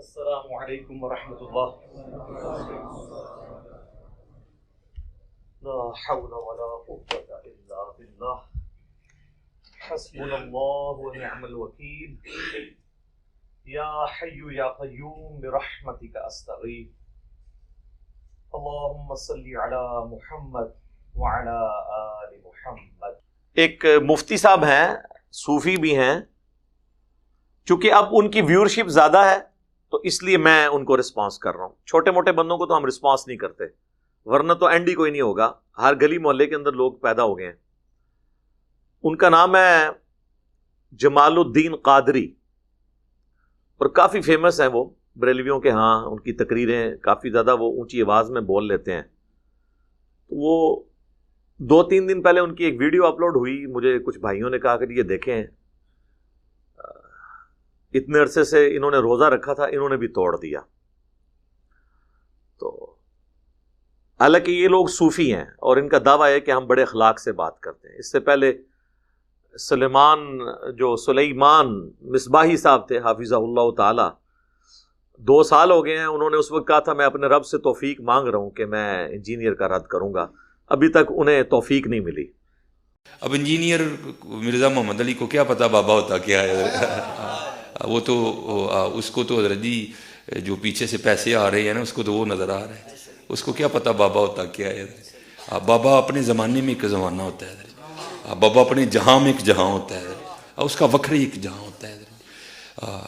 السلام علیکم ورحمۃ اللہ. لا حول ولا قوة الا باللہ. حسبنا اللہ ونعم الوکیل. یا حی یا قیوم برحمتک استغیث. اللہم صلی علی محمد وعلی آل محمد. ایک مفتی صاحب ہیں، صوفی بھی ہیں، چونکہ اب ان کی ویورشپ زیادہ ہے تو اس لیے میں ان کو رسپانس کر رہا ہوں. چھوٹے موٹے بندوں کو تو ہم رسپانس نہیں کرتے، ورنہ تو اینڈ ہی کوئی نہیں ہوگا. ہر گلی محلے کے اندر لوگ پیدا ہو گئے ہیں. ان کا نام ہے جمال الدین قادری، اور کافی فیمس ہیں وہ بریلویوں کے ہاں. ان کی تقریریں کافی زیادہ وہ اونچی آواز میں بول لیتے ہیں. وہ 2-3 دن پہلے ان کی ایک ویڈیو اپلوڈ ہوئی. مجھے کچھ بھائیوں نے کہا کہ یہ دیکھیں، اتنے عرصے سے انہوں نے روزہ رکھا تھا، انہوں نے بھی توڑ دیا. تو حالانکہ یہ لوگ صوفی ہیں اور ان کا دعویٰ ہے کہ ہم بڑے اخلاق سے بات کرتے ہیں. اس سے پہلے سلیمان مصباحی صاحب تھے حافظہ اللہ تعالی، 2 سال ہو گئے ہیں. انہوں نے اس وقت کہا تھا میں اپنے رب سے توفیق مانگ رہا ہوں کہ میں انجینئر کا رد کروں گا. ابھی تک انہیں توفیق نہیں ملی. اب انجینئر مرزا محمد علی کو کیا پتا بابا ہوتا کیا ہے. وہ تو اس کو تو حضرت جی جو پیچھے سے پیسے آ رہے ہیں نا، اس کو تو وہ نظر آ رہا ہے. اس کو کیا پتا بابا ہوتا کیا ہے. بابا اپنے زمانے میں ایک زمانہ ہوتا ہے، بابا اپنے جہاں میں ایک جہاں ہوتا ہے، اس کا وکر ایک جہاں ہوتا ہے.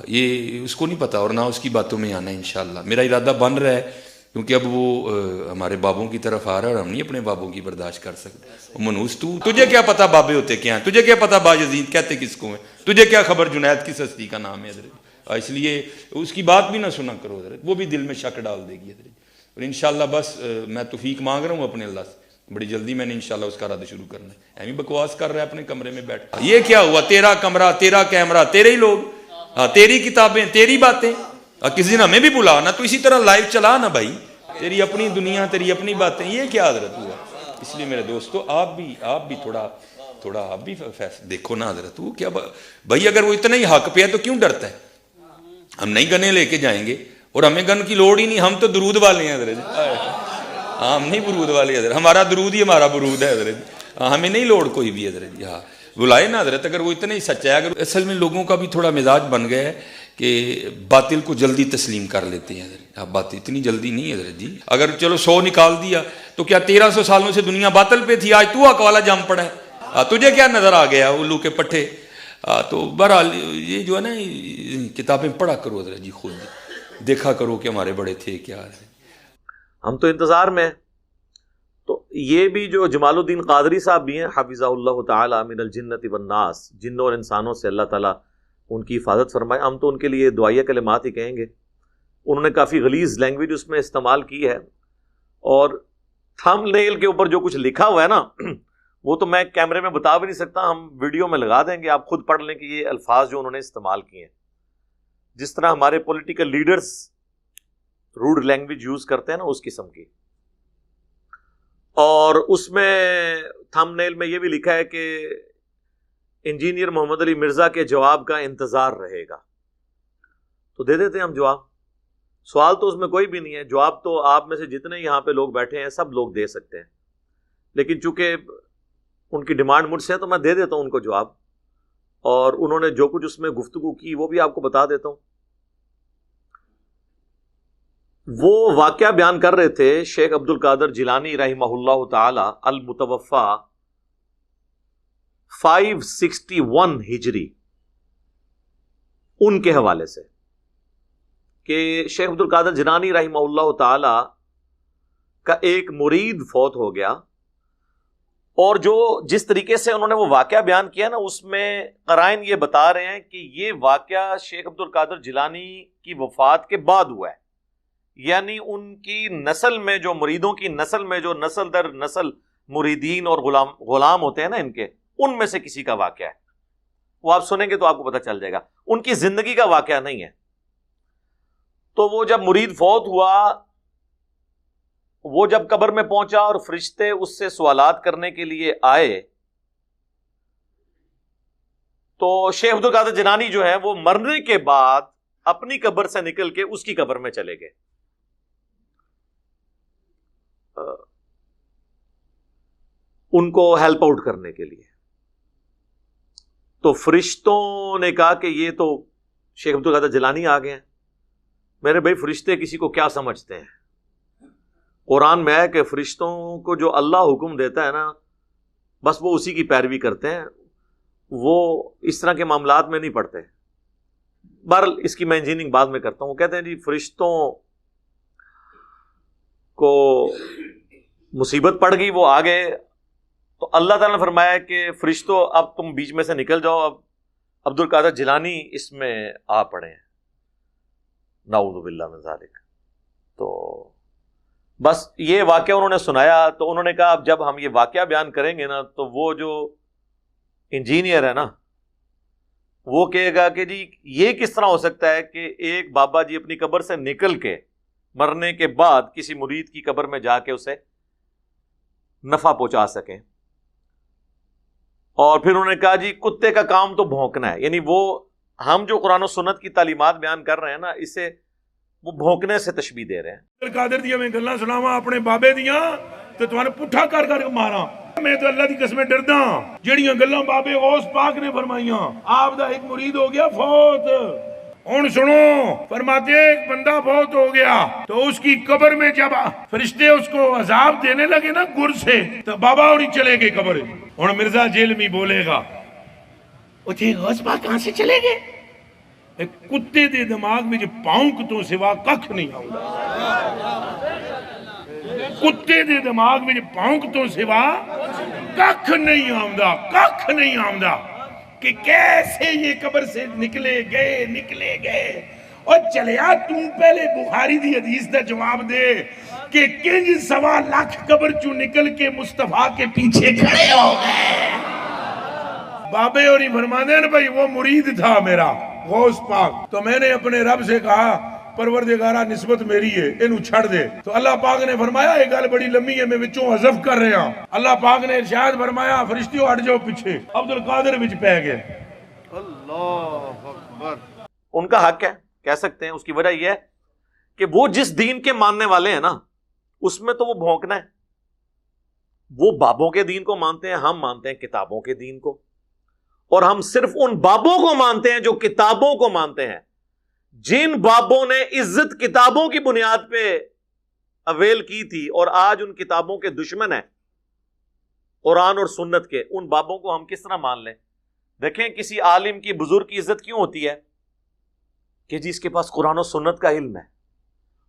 یہ اس کو نہیں پتا اور نہ اس کی باتوں میں آنا. انشاءاللہ میرا ارادہ بن رہا ہے، کیونکہ اب وہ ہمارے بابوں کی طرف آ رہا ہے اور ہم نہیں اپنے بابوں کی برداشت کر سکتے. منوس تجھے کیا پتا بابے ہوتے کیا ہیں، تجھے کیا پتا باجزید کہتے کس کو ہیں، تجھے کیا خبر جنید کس ہستی کا نام ہے حضرت. اس لیے اس کی بات بھی نہ سنا کرو حضرت، وہ بھی دل میں شک ڈال دے گی حضرت. اور انشاءاللہ بس میں توفیق مانگ رہا ہوں اپنے اللہ سے، بڑی جلدی میں نے انشاءاللہ اس کا رد شروع کرنا ہے. ایویں بکواس کر رہا ہے اپنے کمرے میں بیٹھ. یہ کیا ہوا، تیرا کمرہ، تیرا کیمرہ، تیرے ہی لوگ، تیری کتابیں، تیری باتیں. کسی دن ہمیں بھی بلا نا، تو اسی طرح لائیو چلا نا بھائی. تیری اپنی دنیا، تیری اپنی باتیں، یہ کیا حضرت ہوا. اس لیے میرے دوستو آپ بھی تھوڑا آپ بھی دیکھو نا حضرت. وہ کیا بھائی، اگر وہ اتنا ہی حق پہ ہے تو کیوں ڈرتا ہے. ہم نہیں گنے لے کے جائیں گے اور ہمیں گن کی لوڑ ہی نہیں. ہم تو درود والے ہیں حضرت. ہم نہیں برود والے حضرت، ہمارا درود ہی ہمارا برود ہے حضرت. ہمیں نہیں لوڑ کوئی بھی حضرت. ہاں بلائے نا حضرت، اگر وہ اتنا ہی سچا ہے. اگر اصل میں لوگوں کا بھی تھوڑا مزاج بن گیا ہے کہ باطل کو جلدی تسلیم کر لیتے ہیں حضرت. اب بات اتنی جلدی نہیں حضرت جی. اگر چلو 100 نکال دیا تو کیا 1300 سالوں سے دنیا باطل پہ تھی، آج تو حق والا جم پڑا ہے. تجھے کیا نظر آ گیا الو کے پٹھے. تو بہرحال یہ جو ہے نا کتابیں پڑھا کرو حضرت جی، خود دیکھا کرو کہ ہمارے بڑے تھے کیا. ہم تو انتظار میں. تو یہ بھی جو جمال الدین قادری صاحب بھی ہیں حافظہ اللہ تعالی من الجنت والناس، جنوں اور انسانوں سے اللہ تعالیٰ ان کی حفاظت فرمائے. ہم تو ان کے لیے دعائیہ کلمات ہی کہیں گے. انہوں نے کافی غلیظ لینگویج اس میں استعمال کی ہے، اور تھم نیل کے اوپر جو کچھ لکھا ہوا ہے نا وہ تو میں کیمرے میں بتا بھی نہیں سکتا. ہم ویڈیو میں لگا دیں گے، آپ خود پڑھ لیں کہ یہ الفاظ جو انہوں نے استعمال کیے ہیں. جس طرح ہمارے political leaders road language use کرتے ہیں نا، اس قسم کی. اور اس میں تھم نیل میں یہ بھی لکھا ہے کہ انجینئر محمد علی مرزا کے جواب کا انتظار رہے گا. تو دے دیتے ہیں ہم جواب. سوال تو اس میں کوئی بھی نہیں ہے. جواب تو آپ میں سے جتنے یہاں پہ لوگ بیٹھے ہیں سب لوگ دے سکتے ہیں، لیکن چونکہ ان کی ڈیمانڈ مجھ سے ہے تو میں دے دیتا ہوں ان کو جواب. اور انہوں نے جو کچھ اس میں گفتگو کی وہ بھی آپ کو بتا دیتا ہوں. وہ واقعہ بیان کر رہے تھے شیخ عبد القادر جیلانی رحمہ اللہ تعالی المتوفا 561 ہجری، ان کے حوالے سے کہ شیخ عبد القادر جیلانی رحمہ اللہ تعالی کا ایک مرید فوت ہو گیا، اور جس طریقے سے انہوں نے وہ واقعہ بیان کیا نا، اس میں قرائن یہ بتا رہے ہیں کہ یہ واقعہ شیخ عبد القادر جیلانی کی وفات کے بعد ہوا ہے. یعنی ان کی نسل میں جو مریدوں کی نسل میں جو نسل در نسل مریدین اور غلام ہوتے ہیں نا ان کے، ان میں سے کسی کا واقعہ ہے. وہ آپ سنیں گے تو آپ کو پتہ چل جائے گا. ان کی زندگی کا واقعہ نہیں ہے. تو وہ جب مرید فوت ہوا، وہ جب قبر میں پہنچا اور فرشتے اس سے سوالات کرنے کے لیے آئے، تو شیخ عبد القادر جیلانی جو ہے وہ مرنے کے بعد اپنی قبر سے نکل کے اس کی قبر میں چلے گئے. ان کو ہیلپ آؤٹ کرنے کے لیے. تو فرشتوں نے کہا کہ یہ تو شیخ عبد القادر جیلانی آ گئے ہیں. میرے بھائی فرشتے کسی کو کیا سمجھتے ہیں؟ قرآن میں ہے کہ فرشتوں کو جو اللہ حکم دیتا ہے نا بس وہ اسی کی پیروی کرتے ہیں، وہ اس طرح کے معاملات میں نہیں پڑتے. بہرحال اس کی میں انجینئرنگ بعد میں کرتا ہوں. وہ کہتے ہیں جی فرشتوں کو مصیبت پڑ گئی، وہ آ گئے، تو اللہ تعالیٰ نے فرمایا کہ فرشتوں اب تم بیچ میں سے نکل جاؤ، اب عبد القادر جیلانی اس میں آ پڑے ہیں. نعوذ باللہ من ذالک. تو بس یہ واقعہ انہوں نے سنایا تو انہوں نے کہا اب جب ہم یہ واقعہ بیان کریں گے نا تو وہ جو انجینئر ہے نا وہ کہے گا کہ جی یہ کس طرح ہو سکتا ہے کہ ایک بابا جی اپنی قبر سے نکل کے مرنے کے بعد کسی مرید کی قبر میں جا کے اسے نفع پہنچا سکیں. اور پھر انہوں نے کہا جی کتے کا کام تو بھونکنا ہے، یعنی وہ ہم جو قرآن و سنت کی تعلیمات بیان کر رہے ہیں نا اسے وہ بھونکنے سے تشبیہ دے رہے ہیں. قادر دیا میں گلاں سناواں اپنے بابے دیاں تے توانے پٹھا کر کر کے ماراں. میں تو اللہ دی قسمیں ڈردا جڑیاں گلاں بابے غوث پاک نے فرمائیاں. آپ دا ایک مرید ہو گیا فوت، ہن سنو فرماتے ہیں ایک بندہ فوت ہو گیا تو اس کی قبر میں جب فرشتے اس کو عذاب دینے لگے نا گر سے تو بابا اور ہی چلے گئے قبر. ہن مرزا جیلمی بولے گا وہ جی غوث پاک کہاں سے چلے گئے؟ ایک کتے دے دماغ میں جو پاؤنک تو سوا ککھ نہیں آؤں. کتے دے دماغ میں جو پاؤنک تو سوا ککھ نہیں آؤں، ککھ نہیں آؤں کہ کیسے یہ قبر سے نکلے گئے. اور چلیا تم پہلے بخاری دی حدیث دا جواب دے کہ کنج 1.25 لاکھ قبر چوں نکل کے مصطفیٰ کے پیچھے کھڑے ہو گئے. بابے اور ہی فرمانے ہیں بھائی وہ مرید تھا میرا غوث پاک، تو میں نے اپنے رب سے کہا پروردگارہ نسبت میری ہے انہوں چھڑ دے. تو اللہ پاک نے فرمایا یہ گل بڑی لمبی ہے میں وچوں حذف کر رہا ہوں. اللہ پاک نے ارشاد فرمایا فرشتیوں ہٹ جاؤ پیچھے. عبد القادر وچ پہ گئے. اللہ اکبر. ان کا حق ہے، کہہ سکتے ہیں. اس کی وجہ یہ ہے کہ وہ جس دین کے ماننے والے ہیں نا اس میں تو وہ بھونکنا ہے. وہ بابوں کے دین کو مانتے ہیں، ہم مانتے ہیں کتابوں کے دین کو. اور ہم صرف ان بابوں کو مانتے ہیں جو کتابوں کو مانتے ہیں. جن بابوں نے عزت کتابوں کی بنیاد پہ اویل کی تھی اور آج ان کتابوں کے دشمن ہیں قرآن اور سنت کے، ان بابوں کو ہم کس طرح مان لیں؟ دیکھیں کسی عالم کی بزرگ کی عزت کیوں ہوتی ہے کہ جی اس کے پاس قرآن و سنت کا علم ہے.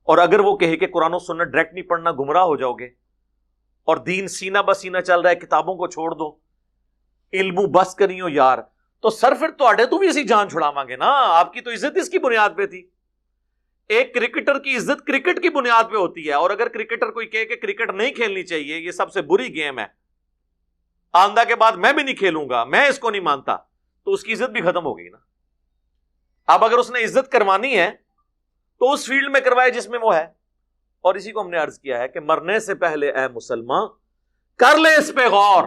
اور اگر وہ کہے کہ قرآن و سنت ڈائریکٹ نہیں پڑھنا گمراہ ہو جاؤ گے اور دین سینہ بسینہ چل رہا ہے کتابوں کو چھوڑ دو، علم بس کریو یار، تو سر پھر تو بھی اسی جان چھڑاواں گے نا. آپ کی تو عزت اس کی بنیاد پہ تھی. ایک کرکٹر کی عزت کرکٹ کی بنیاد پہ ہوتی ہے، اور اگر کرکٹر کوئی کہے کہ کرکٹ نہیں کھیلنی چاہیے یہ سب سے بری گیم ہے، آندہ کے بعد میں بھی نہیں کھیلوں گا، میں اس کو نہیں مانتا، تو اس کی عزت بھی ختم ہو گئی نا. اب اگر اس نے عزت کروانی ہے تو اس فیلڈ میں کروائے جس میں وہ ہے. اور اسی کو ہم نے عرض کیا ہے کہ مرنے سے پہلے اے مسلمان کر لے اس پہ غور.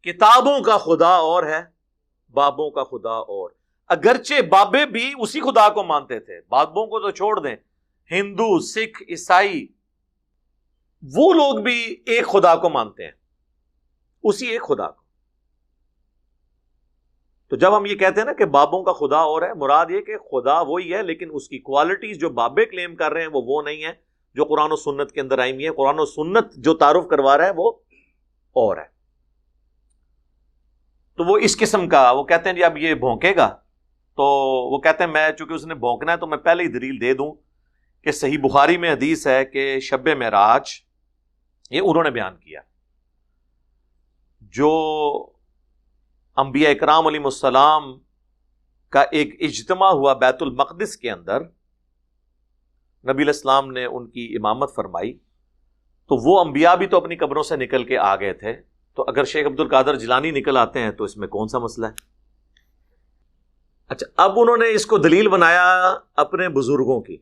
کتابوں کا خدا اور ہے، بابوں کا خدا اور. اگرچہ بابے بھی اسی خدا کو مانتے تھے، بابوں کو تو چھوڑ دیں، ہندو سکھ عیسائی وہ لوگ بھی ایک خدا کو مانتے ہیں، اسی ایک خدا کو. تو جب ہم یہ کہتے ہیں نا کہ بابوں کا خدا اور ہے، مراد یہ کہ خدا وہی ہے لیکن اس کی کوالٹیز جو بابے کلیم کر رہے ہیں وہ نہیں ہے جو قرآن و سنت کے اندر آئی ہوئی ہے. قرآن و سنت جو تعارف کروا رہا ہے وہ اور ہے. تو وہ اس قسم کا وہ کہتے ہیں جی اب یہ بھونکے گا، تو وہ کہتے ہیں میں چونکہ اس نے بھونکنا ہے تو میں پہلے ہی دلیل دے دوں کہ صحیح بخاری میں حدیث ہے کہ شب معراج یہ انہوں نے بیان کیا، جو انبیاء اکرام علیہ السلام کا ایک اجتماع ہوا بیت المقدس کے اندر، نبی علیہ السلام نے ان کی امامت فرمائی، تو وہ انبیاء بھی تو اپنی قبروں سے نکل کے آ گئے تھے. تو اگر شیخ عبد القادر جیلانی نکل آتے ہیں تو اس میں کون سا مسئلہ ہے؟ اچھا اب انہوں نے اس کو دلیل بنایا اپنے بزرگوں کی،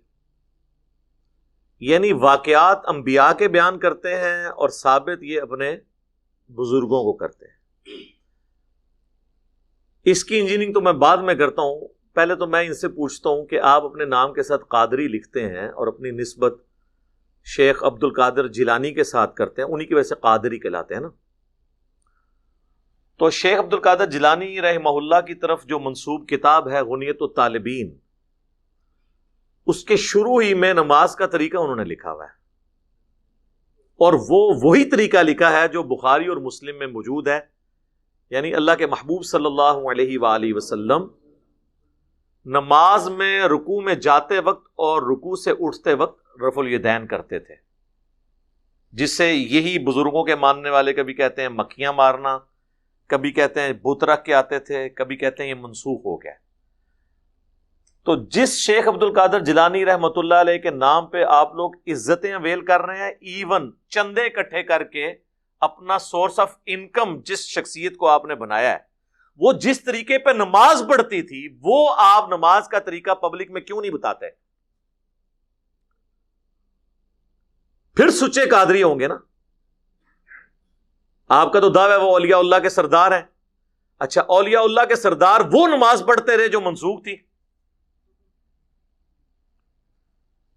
یعنی واقعات انبیاء کے بیان کرتے ہیں اور ثابت یہ اپنے بزرگوں کو کرتے ہیں. اس کی انجینئرنگ تو میں بعد میں کرتا ہوں، پہلے تو میں ان سے پوچھتا ہوں کہ آپ اپنے نام کے ساتھ قادری لکھتے ہیں اور اپنی نسبت شیخ عبد القادر جیلانی کے ساتھ کرتے ہیں، انہی کی وجہ سے قادری کہلاتے ہیں نا. تو شیخ عبد القادر جیلانی رحمہ اللہ کی طرف جو منسوب کتاب ہے غنیت الطالبین، اس کے شروع ہی میں نماز کا طریقہ انہوں نے لکھا ہوا ہے، اور وہ وہی طریقہ لکھا ہے جو بخاری اور مسلم میں موجود ہے. یعنی اللہ کے محبوب صلی اللہ علیہ وآلہ وسلم نماز میں رکوع میں جاتے وقت اور رکوع سے اٹھتے وقت رفع الیدین کرتے تھے، جس سے یہی بزرگوں کے ماننے والے کبھی کہتے ہیں مکھیاں مارنا، کبھی کہتے ہیں بت رکھ کے آتے تھے، کبھی کہتے ہیں یہ منسوخ ہو گیا. تو جس شیخ عبد القادر جیلانی رحمۃ اللہ علیہ کے نام پہ آپ لوگ عزتیں اویل کر رہے ہیں، ایون چندے اکٹھے کر کے اپنا سورس آف انکم جس شخصیت کو آپ نے بنایا ہے، وہ جس طریقے پہ نماز پڑھتی تھی وہ آپ نماز کا طریقہ پبلک میں کیوں نہیں بتاتے؟ پھر سچے قادری ہوں گے نا. آپ کا تو دعویٰ ہے وہ اولیاء اللہ کے سردار ہیں. اچھا، اولیاء اللہ کے سردار وہ نماز پڑھتے رہے جو منسوخ تھی؟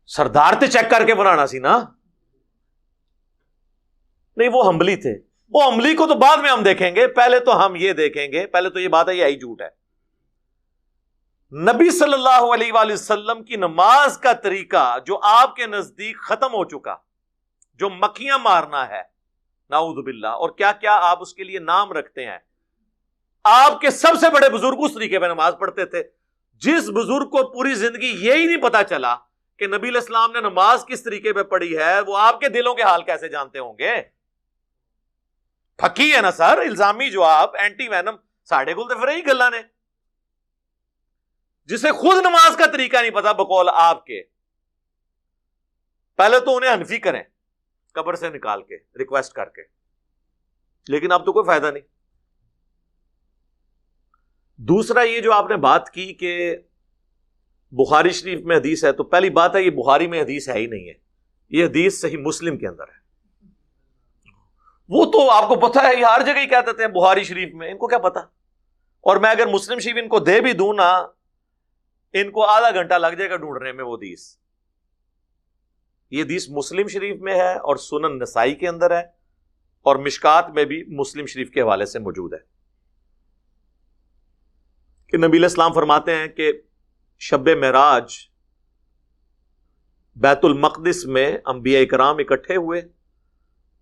سردار تے چیک کر کے بنانا سی نا. نہیں، وہ حنبلی تھے. وہ حنبلی کو تو بعد میں ہم دیکھیں گے، پہلے تو ہم یہ دیکھیں گے، پہلے تو یہ بات ہے یہ آئی جھوٹ ہے. نبی صلی اللہ علیہ وآلہ وسلم کی نماز کا طریقہ جو آپ کے نزدیک ختم ہو چکا، جو مکھیاں مارنا ہے نعوذ باللہ، اور کیا کیا آپ اس کے لیے نام رکھتے ہیں. آپ کے سب سے بڑے بزرگ اس طریقے پہ نماز پڑھتے تھے. جس بزرگ کو پوری زندگی یہی نہیں پتا چلا کہ نبی علیہ السلام نے نماز کس طریقے پہ پڑھی ہے، وہ آپ کے دلوں کے حال کیسے جانتے ہوں گے؟ پھکی ہے نا سر، الزامی جو آپ اینٹی وینم ساڑھے گل تو پھر ہی گلا نے، جسے خود نماز کا طریقہ نہیں پتا بقول آپ کے. پہلے تو انہیں حنفی کریں قبر سے نکال کے ریکویسٹ کر کے، لیکن اب تو کوئی فائدہ نہیں. دوسرا یہ جو آپ نے بات کی کہ بخاری شریف میں حدیث ہے، تو پہلی بات ہے یہ بخاری میں حدیث ہے ہی نہیں ہے، یہ حدیث صحیح مسلم کے اندر ہے. وہ تو آپ کو پتا ہے یہ ہر جگہ ہی کہہ دیتے ہیں بخاری شریف میں، ان کو کیا پتا. اور میں اگر مسلم شریف ان کو دے بھی دوں نا، ان کو آدھا گھنٹہ لگ جائے گا ڈھونڈنے میں وہ حدیث. یہ حدیث مسلم شریف میں ہے اور سنن نسائی کے اندر ہے، اور مشکات میں بھی مسلم شریف کے حوالے سے موجود ہے کہ نبی علیہ السلام فرماتے ہیں کہ شب معراج بیت المقدس میں انبیاء اکرام اکٹھے ہوئے،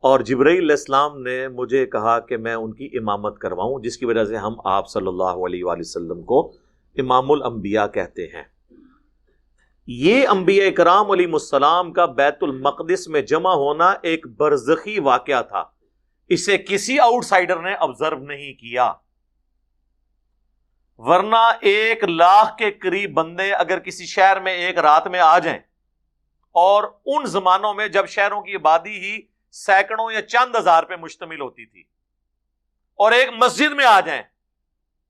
اور جبرائیل علیہ السلام نے مجھے کہا کہ میں ان کی امامت کرواؤں، جس کی وجہ سے ہم آپ صلی اللہ علیہ وآلہ وسلم کو امام الانبیاء کہتے ہیں. یہ انبیاء اکرام علیہ السلام کا بیت المقدس میں جمع ہونا ایک برزخی واقعہ تھا، اسے کسی آؤٹ سائیڈر نے آبزرو نہیں کیا. ورنہ 1,00,000 کے قریب بندے اگر کسی شہر میں ایک رات میں آ جائیں، اور ان زمانوں میں جب شہروں کی آبادی ہی سینکڑوں یا چند ہزار پہ مشتمل ہوتی تھی، اور ایک مسجد میں آ جائیں،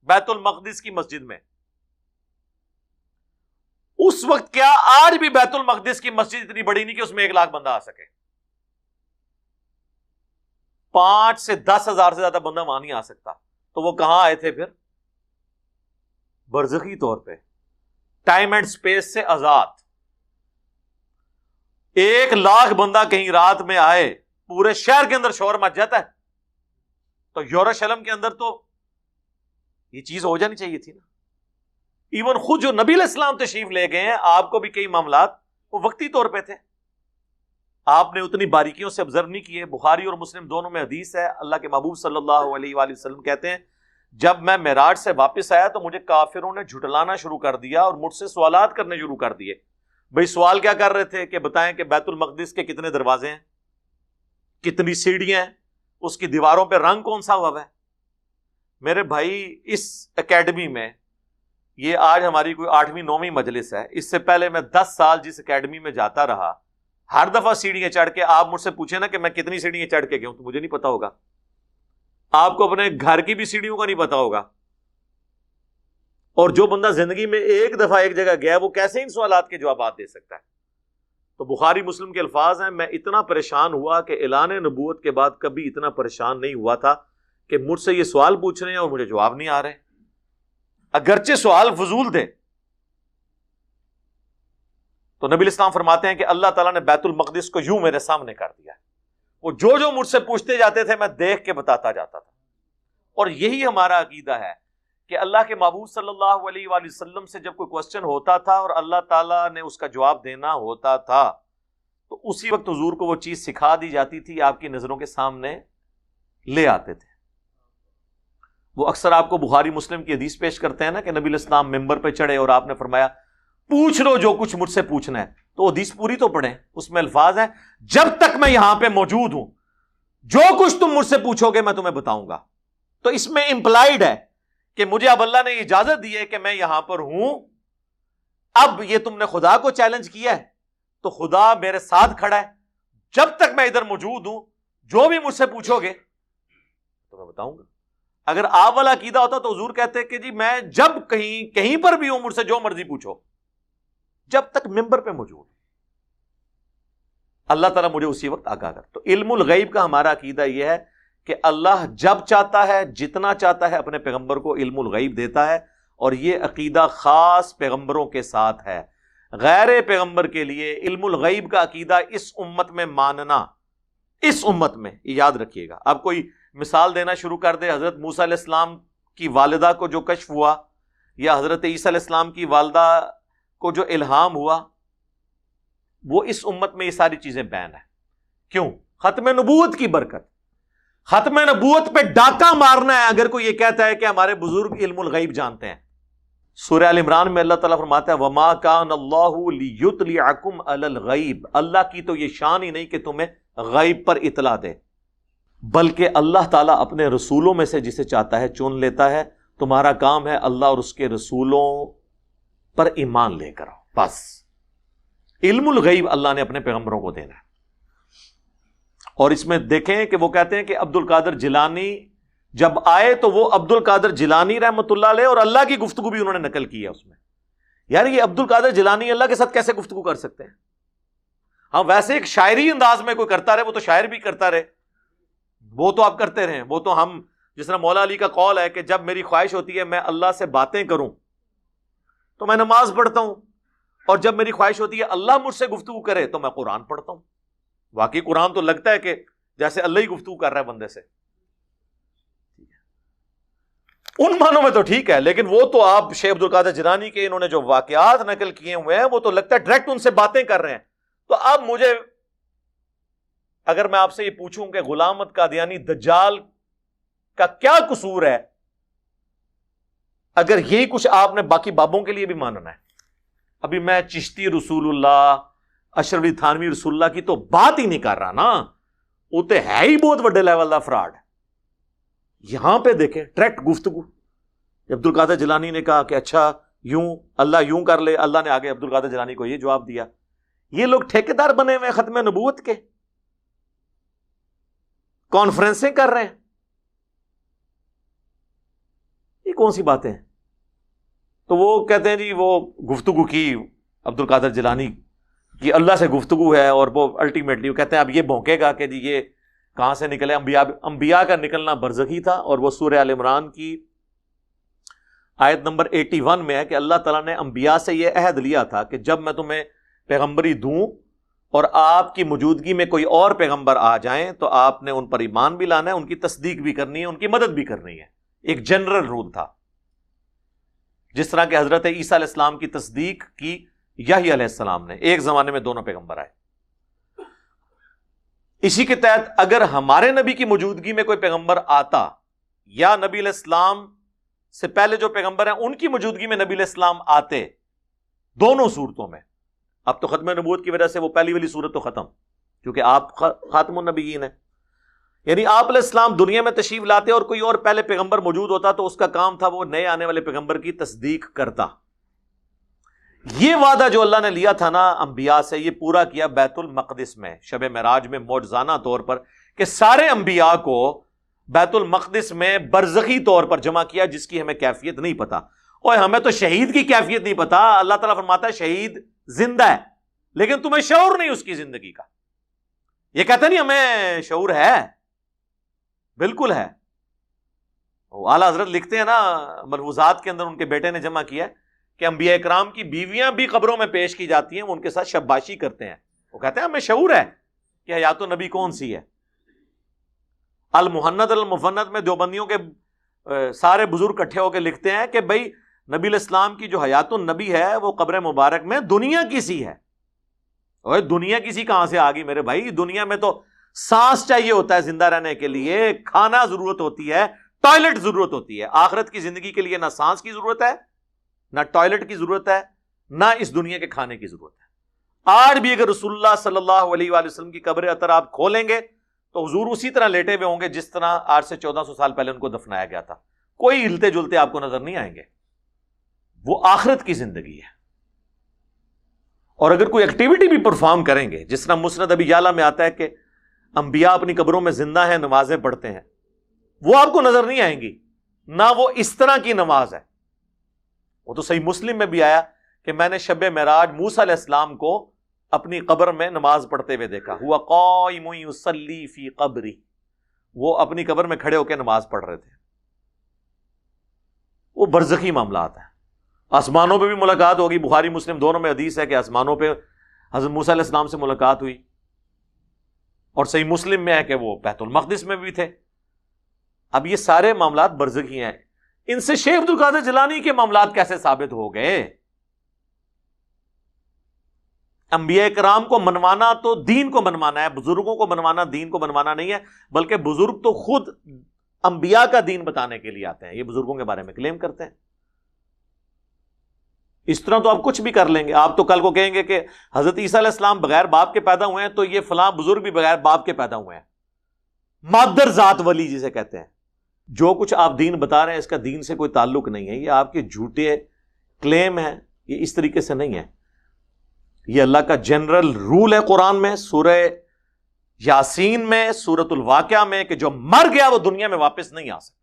بیت المقدس کی مسجد میں، اس وقت کیا آج بھی بیت المقدس کی مسجد اتنی بڑی نہیں کہ اس میں 1,00,000 بندہ آ سکے؟ 5 سے 10 ہزار سے زیادہ بندہ وہاں نہیں آ سکتا. تو وہ کہاں آئے تھے پھر؟ برزخی طور پہ، ٹائم اینڈ سپیس سے آزاد. 1,00,000 بندہ کہیں رات میں آئے، پورے شہر کے اندر شور مچ جاتا ہے. تو یروشلم کے اندر تو یہ چیز ہو جانی چاہیے تھی نا. ایون خود جو نبی علیہ السلام تشریف لے گئے ہیں، آپ کو بھی کئی معاملات وہ وقتی طور پہ تھے، آپ نے اتنی باریکیوں سے آبزرو نہیں کیے. بخاری اور مسلم دونوں میں حدیث ہے، اللہ کے محبوب صلی اللہ علیہ وآلہ وسلم کہتے ہیں جب میں معراج سے واپس آیا تو مجھے کافروں نے جھٹلانا شروع کر دیا اور مجھ سے سوالات کرنے شروع کر دیے. بھئی سوال کیا کر رہے تھے کہ بتائیں کہ بیت المقدس کے کتنے دروازے ہیں، کتنی سیڑھیاں ہیں، اس کی دیواروں پہ رنگ کون سا ہوا ہے. میرے بھائی اس اکیڈمی میں، یہ آج ہماری کوئی 8ویں 9ویں مجلس ہے، اس سے پہلے میں 10 سال جس اکیڈمی میں جاتا رہا، ہر دفعہ سیڑھیاں چڑھ کے، آپ مجھ سے پوچھیں نا کہ میں کتنی سیڑھیاں چڑھ کے گیا ہوں تو مجھے نہیں پتا ہوگا. آپ کو اپنے گھر کی بھی سیڑھیوں کا نہیں پتا ہوگا. اور جو بندہ زندگی میں ایک دفعہ ایک جگہ گیا وہ کیسے ان سوالات کے جوابات دے سکتا ہے؟ تو بخاری مسلم کے الفاظ ہیں، میں اتنا پریشان ہوا کہ اعلان نبوت کے بعد کبھی اتنا پریشان نہیں ہوا تھا کہ مجھ سے یہ سوال پوچھ رہے ہیں اور مجھے جواب نہیں آ رہے. اگرچہ سوال فضول تھے، تو نبی الاسلام فرماتے ہیں کہ اللہ تعالیٰ نے بیت المقدس کو یوں میرے سامنے کر دیا، وہ جو مجھ سے پوچھتے جاتے تھے میں دیکھ کے بتاتا جاتا تھا. اور یہی ہمارا عقیدہ ہے کہ اللہ کے محبوب صلی اللہ علیہ وآلہ وسلم سے جب کوئی کوسچن ہوتا تھا اور اللہ تعالیٰ نے اس کا جواب دینا ہوتا تھا تو اسی وقت حضور کو وہ چیز سکھا دی جاتی تھی، آپ کی نظروں کے سامنے لے آتے تھے. وہ اکثر آپ کو بخاری مسلم کی حدیث پیش کرتے ہیں نا کہ نبی الاسلام ممبر پہ چڑھے اور آپ نے فرمایا پوچھ لو جو کچھ مجھ سے پوچھنا ہے. تو حدیث پوری تو پڑھیں، اس میں الفاظ ہیں جب تک میں یہاں پہ موجود ہوں جو کچھ تم مجھ سے پوچھو گے میں تمہیں بتاؤں گا. تو اس میں امپلائیڈ ہے کہ مجھے اب اللہ نے اجازت دی ہے کہ میں یہاں پر ہوں. اب یہ تم نے خدا کو چیلنج کیا ہے تو خدا میرے ساتھ کھڑا ہے، جب تک میں ادھر موجود ہوں جو بھی مجھ سے پوچھو گے تو میں بتاؤں گا. اگر آپ والا عقیدہ ہوتا تو حضور کہتے کہ جی میں جب کہیں پر بھی ہوں مجھ سے جو مرضی پوچھو جب تک ممبر پہ موجود. اللہ تعالیٰ مجھے اسی وقت آگاہ کر. تو علم الغیب کا ہمارا عقیدہ یہ ہے کہ اللہ جب چاہتا ہے جتنا چاہتا ہے اپنے پیغمبر کو علم الغیب دیتا ہے، اور یہ عقیدہ خاص پیغمبروں کے ساتھ ہے. غیر پیغمبر کے لیے علم الغیب کا عقیدہ اس امت میں ماننا، اس امت میں یاد رکھیے گا. آپ کوئی مثال دینا شروع کر دے، حضرت موسیٰ علیہ السلام کی والدہ کو جو کشف ہوا یا حضرت عیسیٰ علیہ السلام کی والدہ کو جو الہام ہوا، وہ اس امت میں یہ ساری چیزیں بین ہیں. کیوں؟ ختم نبوت کی برکت. ختم نبوت پہ ڈاکہ مارنا ہے اگر کوئی یہ کہتا ہے کہ ہمارے بزرگ علم الغیب جانتے ہیں. سورہ ال عمران میں اللہ تعالیٰ فرماتا ہے وَمَا كَانَ اللَّهُ لِيُطْلِعَكُمْ عَلَى الْغَيْبِ، اللہ کی تو یہ شان ہی نہیں کہ تمہیں غیب پر اطلاع دے، بلکہ اللہ تعالیٰ اپنے رسولوں میں سے جسے چاہتا ہے چن لیتا ہے. تمہارا کام ہے اللہ اور اس کے رسولوں پر ایمان لے کر. بس علم الغیب اللہ نے اپنے پیغمبروں کو دینا ہے. اور اس میں دیکھیں کہ وہ کہتے ہیں کہ عبد القادر جیلانی جب آئے تو وہ عبد القادر جیلانی رحمۃ اللہ علیہ اور اللہ کی گفتگو بھی انہوں نے نقل کی ہے اس میں. یار یہ عبد القادر جیلانی اللہ کے ساتھ کیسے گفتگو کر سکتے ہیں؟ ہاں ویسے ایک شاعری انداز میں کوئی کرتا رہے وہ تو شاعر بھی کرتا رہے، وہ تو آپ کرتے رہیں. وہ تو ہم جس طرح مولا علی کا قول ہے کہ جب میری خواہش ہوتی ہے میں اللہ سے باتیں کروں تو میں نماز پڑھتا ہوں، اور جب میری خواہش ہوتی ہے اللہ مجھ سے گفتگو کرے تو میں قرآن پڑھتا ہوں. واقعی قرآن تو لگتا ہے کہ جیسے اللہ ہی گفتگو کر رہا ہے بندے سے. ان معنوں میں تو ٹھیک ہے، لیکن وہ تو آپ شیخ عبد القادر جیلانی کے انہوں نے جو واقعات نقل کیے ہوئے ہیں وہ تو لگتا ہے ڈائریکٹ ان سے باتیں کر رہے ہیں. تو اب مجھے اگر میں آپ سے یہ پوچھوں کہ غلام احمد قادیانی دجال کا کیا قصور ہے، اگر یہی کچھ آپ نے باقی بابوں کے لیے بھی ماننا ہے. ابھی میں چشتی رسول اللہ، اشرف علی تھانوی رسول اللہ کی تو بات ہی نہیں کر رہا نا، وہ تو ہے ہی بہت بڑے لیول کا فراڈ. یہاں پہ دیکھیں ڈائریکٹ گفتگو. عبد القادر جیلانی نے کہا کہ اچھا یوں اللہ یوں کر لے، اللہ نے آگے عبد القادر جیلانی کو یہ جواب دیا. یہ لوگ ٹھیکیدار بنے ہوئے ختم نبوت کے، کانفرنسیں کر رہے ہیں. یہ کون سی باتیں ہیں؟ تو وہ کہتے ہیں جی وہ گفتگو کی عبد القادر جیلانی کی اللہ سے گفتگو ہے، اور وہ الٹیمیٹلی وہ کہتے ہیں اب یہ بھونکے گا کہ جی یہ کہاں سے نکلے. انبیاء کا نکلنا برزخی تھا، اور وہ سورہ ال عمران کی آیت نمبر 81 میں ہے کہ اللہ تعالیٰ نے انبیاء سے یہ عہد لیا تھا کہ جب میں تمہیں پیغمبری دوں اور آپ کی موجودگی میں کوئی اور پیغمبر آ جائیں تو آپ نے ان پر ایمان بھی لانا ہے، ان کی تصدیق بھی کرنی ہے، ان کی مدد بھی کرنی ہے. ایک جنرل رول تھا. جس طرح کہ حضرت عیسیٰ علیہ السلام کی تصدیق کی یحییٰ علیہ السلام نے، ایک زمانے میں دونوں پیغمبر آئے. اسی کے تحت اگر ہمارے نبی کی موجودگی میں کوئی پیغمبر آتا یا نبی علیہ السلام سے پہلے جو پیغمبر ہیں ان کی موجودگی میں نبی علیہ السلام آتے، دونوں صورتوں میں، اب تو ختم نبوت کی وجہ سے وہ پہلی والی صورت تو ختم، کیونکہ آپ خاتم النبیین ہیں. یعنی آپ علیہ السلام دنیا میں تشریف لاتے اور کوئی اور پہلے پیغمبر موجود ہوتا تو اس کا کام تھا وہ نئے آنے والے پیغمبر کی تصدیق کرتا. یہ وعدہ جو اللہ نے لیا تھا نا انبیاء سے، یہ پورا کیا بیت المقدس میں شب معراج میں معجزانہ طور پر، کہ سارے انبیاء کو بیت المقدس میں برزخی طور پر جمع کیا، جس کی ہمیں کیفیت نہیں پتا. اور ہمیں تو شہید کی کیفیت نہیں پتا. اللہ تعالیٰ فرماتا ہے شہید زندہ ہے لیکن تمہیں شعور نہیں اس کی زندگی کا. یہ کہتا نہیں ہمیں شعور ہے، بالکل ہے. اعلیٰ حضرت لکھتے ہیں نا ملفوظات کے اندر، ان کے بیٹے نے جمع کیا کہ انبیاء کرام کی بیویاں بھی قبروں میں پیش کی جاتی ہیں، وہ ان کے ساتھ شباشی کرتے ہیں، وہ کہتے ہیں ہمیں شعور ہے کہ حیات النبی کون سی ہے۔ المحند المفند میں دیوبندیوں کے سارے بزرگ اکٹھے ہو کے لکھتے ہیں کہ بھائی نبی علیہ السلام کی جو حیات النبی ہے وہ قبر مبارک میں دنیا کی سی ہے۔ اور دنیا کی سی کہاں سے آ گئی میرے بھائی؟ دنیا میں تو سانس چاہیے ہوتا ہے زندہ رہنے کے لیے، کھانا ضرورت ہوتی ہے، ٹوائلٹ ضرورت ہوتی ہے۔ آخرت کی زندگی کے لیے نہ سانس کی ضرورت ہے، نہ ٹوائلٹ کی ضرورت ہے، نہ اس دنیا کے کھانے کی ضرورت ہے۔ آج بھی اگر رسول اللہ صلی اللہ علیہ وآلہ وسلم کی قبر اطہر آپ کھولیں گے تو حضور اسی طرح لیٹے ہوئے ہوں گے جس طرح آج سے 1400 سال پہلے ان کو دفنایا گیا تھا، کوئی ہلتے جلتے آپ کو نظر نہیں آئیں گے۔ وہ آخرت کی زندگی ہے۔ اور اگر کوئی ایکٹیویٹی بھی پرفارم کریں گے، جس طرح مسند ابی یعلا میں آتا ہے کہ انبیاء اپنی قبروں میں زندہ ہیں، نمازیں پڑھتے ہیں، وہ آپ کو نظر نہیں آئیں گی، نہ وہ اس طرح کی نماز ہے۔ وہ تو صحیح مسلم میں بھی آیا کہ میں نے شب معراج موسیٰ علیہ السلام کو اپنی قبر میں نماز پڑھتے ہوئے دیکھا، ہوا قائم یصلی فی قبری، وہ اپنی قبر میں کھڑے ہو کے نماز پڑھ رہے تھے۔ وہ برزخی معاملات ہیں۔ آسمانوں پہ بھی ملاقات ہوگی، بخاری مسلم دونوں میں حدیث ہے کہ آسمانوں پہ حضرت موسیٰ علیہ السلام سے ملاقات ہوئی، اور صحیح مسلم میں ہے کہ وہ بیت المقدس میں بھی تھے۔ اب یہ سارے معاملات برزخی ہیں، ان سے شیخ عبد القادر جیلانی کے معاملات کیسے ثابت ہو گئے؟ انبیاء کرام کو منوانا تو دین کو منوانا ہے، بزرگوں کو منوانا دین کو منوانا نہیں ہے، بلکہ بزرگ تو خود انبیاء کا دین بتانے کے لیے آتے ہیں، یہ بزرگوں کے بارے میں کلیم کرتے ہیں۔ اس طرح تو آپ کچھ بھی کر لیں گے، آپ تو کل کو کہیں گے کہ حضرت عیسیٰ علیہ السلام بغیر باپ کے پیدا ہوئے ہیں، تو یہ فلاں بزرگ بھی بغیر باپ کے پیدا ہوئے ہیں، مادر ذات ولی جسے کہتے ہیں۔ جو کچھ آپ دین بتا رہے ہیں اس کا دین سے کوئی تعلق نہیں ہے، یہ آپ کے جھوٹے کلیم ہیں، یہ اس طریقے سے نہیں ہے۔ یہ اللہ کا جنرل رول ہے قرآن میں، سورہ یاسین میں، سورۃ الواقعہ میں، کہ جو مر گیا وہ دنیا میں واپس نہیں آ سکتا۔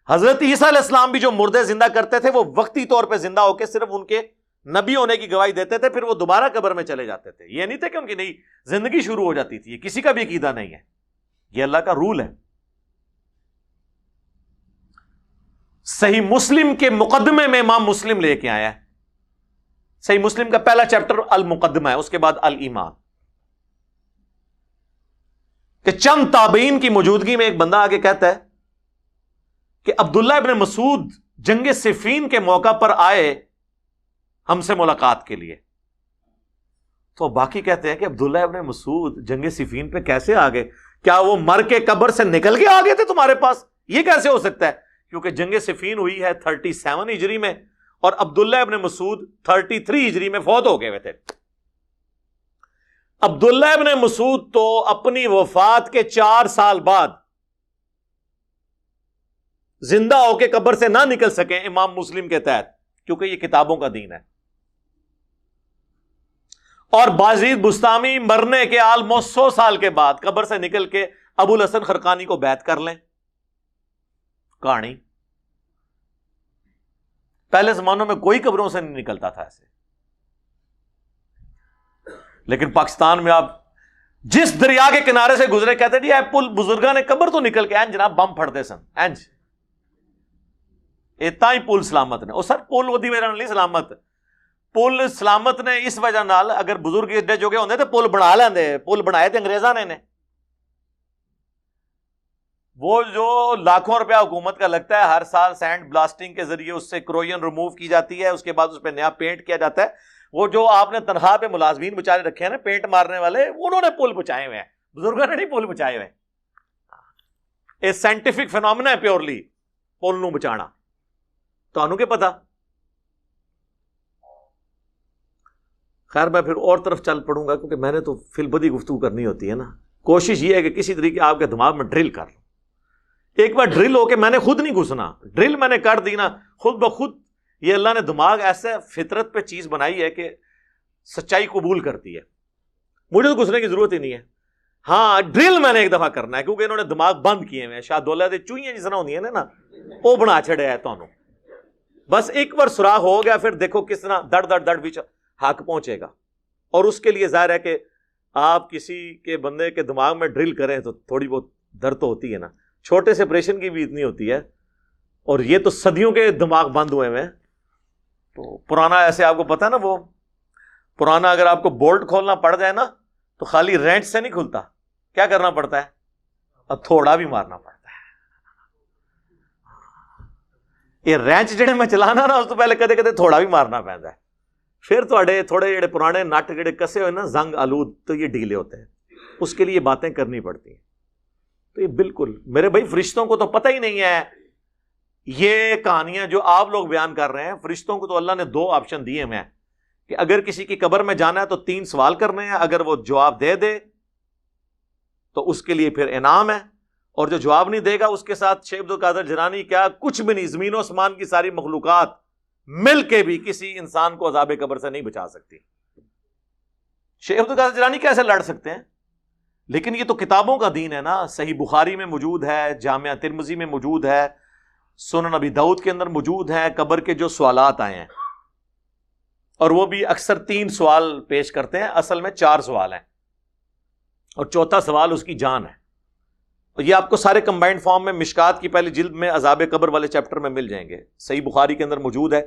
حضرت عیسیٰ علیہ السلام بھی جو مردے زندہ کرتے تھے وہ وقتی طور پہ زندہ ہو کے صرف ان کے نبی ہونے کی گواہی دیتے تھے، پھر وہ دوبارہ قبر میں چلے جاتے تھے۔ یہ نہیں تھا کہ ان کی نئی زندگی شروع ہو جاتی تھی، یہ کسی کا بھی عقیدہ نہیں ہے، یہ اللہ کا رول ہے۔ صحیح مسلم کے مقدمے میں امام مسلم لے کے آیا ہے، صحیح مسلم کا پہلا چیپٹر المقدمہ ہے، اس کے بعد الایمان، کہ چند تابعین کی موجودگی میں ایک بندہ آگے کہتا ہے کہ عبداللہ ابن مسعود جنگ صفین کے موقع پر آئے ہم سے ملاقات کے لیے۔ تو باقی کہتے ہیں کہ عبداللہ ابن مسعود جنگ صفین پہ کیسے آ گئے؟ کیا وہ مر کے قبر سے نکل کے آ گئے تھے تمہارے پاس؟ یہ کیسے ہو سکتا ہے؟ کیونکہ جنگ صفین ہوئی ہے 37 ہجری میں، اور عبداللہ ابن مسعود 33 ہجری میں فوت ہو گئے ہوئے تھے۔ عبداللہ ابن مسعود تو اپنی وفات کے 4 سال بعد زندہ ہو کے قبر سے نہ نکل سکے امام مسلم کے تحت، کیونکہ یہ کتابوں کا دین ہے۔ اور بازید بستامی مرنے کے آلموسٹ 100 سال کے بعد قبر سے نکل کے ابو الحسن خرقانی کو بیعت کر لیں۔ کہانی پہلے زمانوں میں کوئی قبروں سے نہیں نکلتا تھا ایسے، لیکن پاکستان میں آپ جس دریا کے کنارے سے گزرے کہتے جی اے پل بزرگاں نے قبر تو نکل کے جناب بم پھڑتے سن اینج اتنا ہی پل سلامت نے۔ اور سر پل ودی میرا نہیں سلامت، پل سلامت نے اس وجہ نال اگر بزرگ ایڈے جو ہوندے تے پل بنا لیندے، پل بنائے تے انگریزاں نے وہ جو لاکھوں روپیہ حکومت کا لگتا ہے ہر سال سینڈ بلاسٹنگ کے ذریعے اس سے کروئن ریموو کی جاتی ہے، اس کے بعد اس پہ نیا پینٹ کیا جاتا ہے، وہ جو آپ نے تنخواہ پہ ملازمین بچارے رکھے ہیں نا پینٹ مارنے والے، انہوں نے پل بچائے ہوئے ہیں، بزرگوں نے نہیں پل بچائے ہوئے۔ اے سائنٹیفک فینومینا ہے پیورلی پل نو بچانا، تو انہوں کے پتا۔ خیر میں پھر اور طرف چل پڑوں گا کیونکہ میں نے تو فی البدی گفتگو کرنی ہوتی ہے نا۔ کوشش یہ ہے کہ کسی طریقے آپ کے دماغ میں ڈرل کر لوں، ایک بار ڈرل ہو کے میں نے خود نہیں گھسنا، ڈرل میں نے کر دی نا خود بخود، یہ اللہ نے دماغ ایسے فطرت پہ چیز بنائی ہے کہ سچائی قبول کرتی ہے، مجھے تو گھسنے کی ضرورت ہی نہیں ہے۔ ہاں ڈرل میں نے ایک دفعہ کرنا ہے کیونکہ انہوں نے دماغ بند کیے ہوئے ہیں، شاہ دولہ دے چوئیاں جس طرح ہوندی ہیں نا وہ بنا چھڑے ہے، تو بس ایک بار سراغ ہو گیا پھر دیکھو کس طرح دڑ دڑ دڑ بھی حق پہنچے گا۔ اور اس کے لیے ظاہر ہے کہ آپ کسی کے بندے کے دماغ میں ڈرل کریں تو تھوڑی بہت درد تو ہوتی ہے نا، چھوٹے سے آپریشن کی بھی اتنی ہوتی ہے، اور یہ تو صدیوں کے دماغ بند ہوئے ہیں. تو پرانا ایسے آپ کو پتا ہے نا، وہ پرانا اگر آپ کو بولٹ کھولنا پڑ جائے نا تو خالی رینچ سے نہیں کھلتا، کیا کرنا پڑتا ہے؟ اور تھوڑا بھی مارنا پڑتا ہے. یہ رینچ جڑے میں چلانا نا اس تو پہلے کدے کدے تھوڑا بھی مارنا پڑتا ہے. پھر تھوڑے جڑے پرانے نٹ جڑے کسے ہوئے نا زنگ آلود تو یہ ڈھیلے ہوتے ہیں، اس کے لیے باتیں کرنی پڑتی ہیں. تو یہ بالکل میرے بھائی فرشتوں کو تو پتہ ہی نہیں ہے. یہ کہانیاں جو آپ لوگ بیان کر رہے ہیں، فرشتوں کو تو اللہ نے 2 آپشن دیے ہیں کہ اگر کسی کی قبر میں جانا ہے تو 3 سوال کرنے ہیں، اگر وہ جواب دے دے تو اس کے لیے پھر انعام ہے، اور جو جواب نہیں دے گا اس کے ساتھ شیخ عبد القادر جیلانی کیا کچھ بھی نہیں، زمین و آسمان کی ساری مخلوقات مل کے بھی کسی انسان کو عذاب قبر سے نہیں بچا سکتی. شیخ عبد القادر جیلانی کیسے لڑ سکتے ہیں؟ لیکن یہ تو کتابوں کا دین ہے نا. صحیح بخاری میں موجود ہے، جامعہ ترمذی میں موجود ہے، سنن نبی داؤد کے اندر موجود ہیں قبر کے جو سوالات آئے ہیں، اور وہ بھی اکثر 3 سوال پیش کرتے ہیں، اصل میں 4 سوال ہیں، اور چوتھا سوال اس کی جان ہے. اور یہ آپ کو سارے کمبائنڈ فارم میں مشکات کی پہلی جلد میں عذاب قبر والے چیپٹر میں مل جائیں گے. صحیح بخاری کے اندر موجود ہے.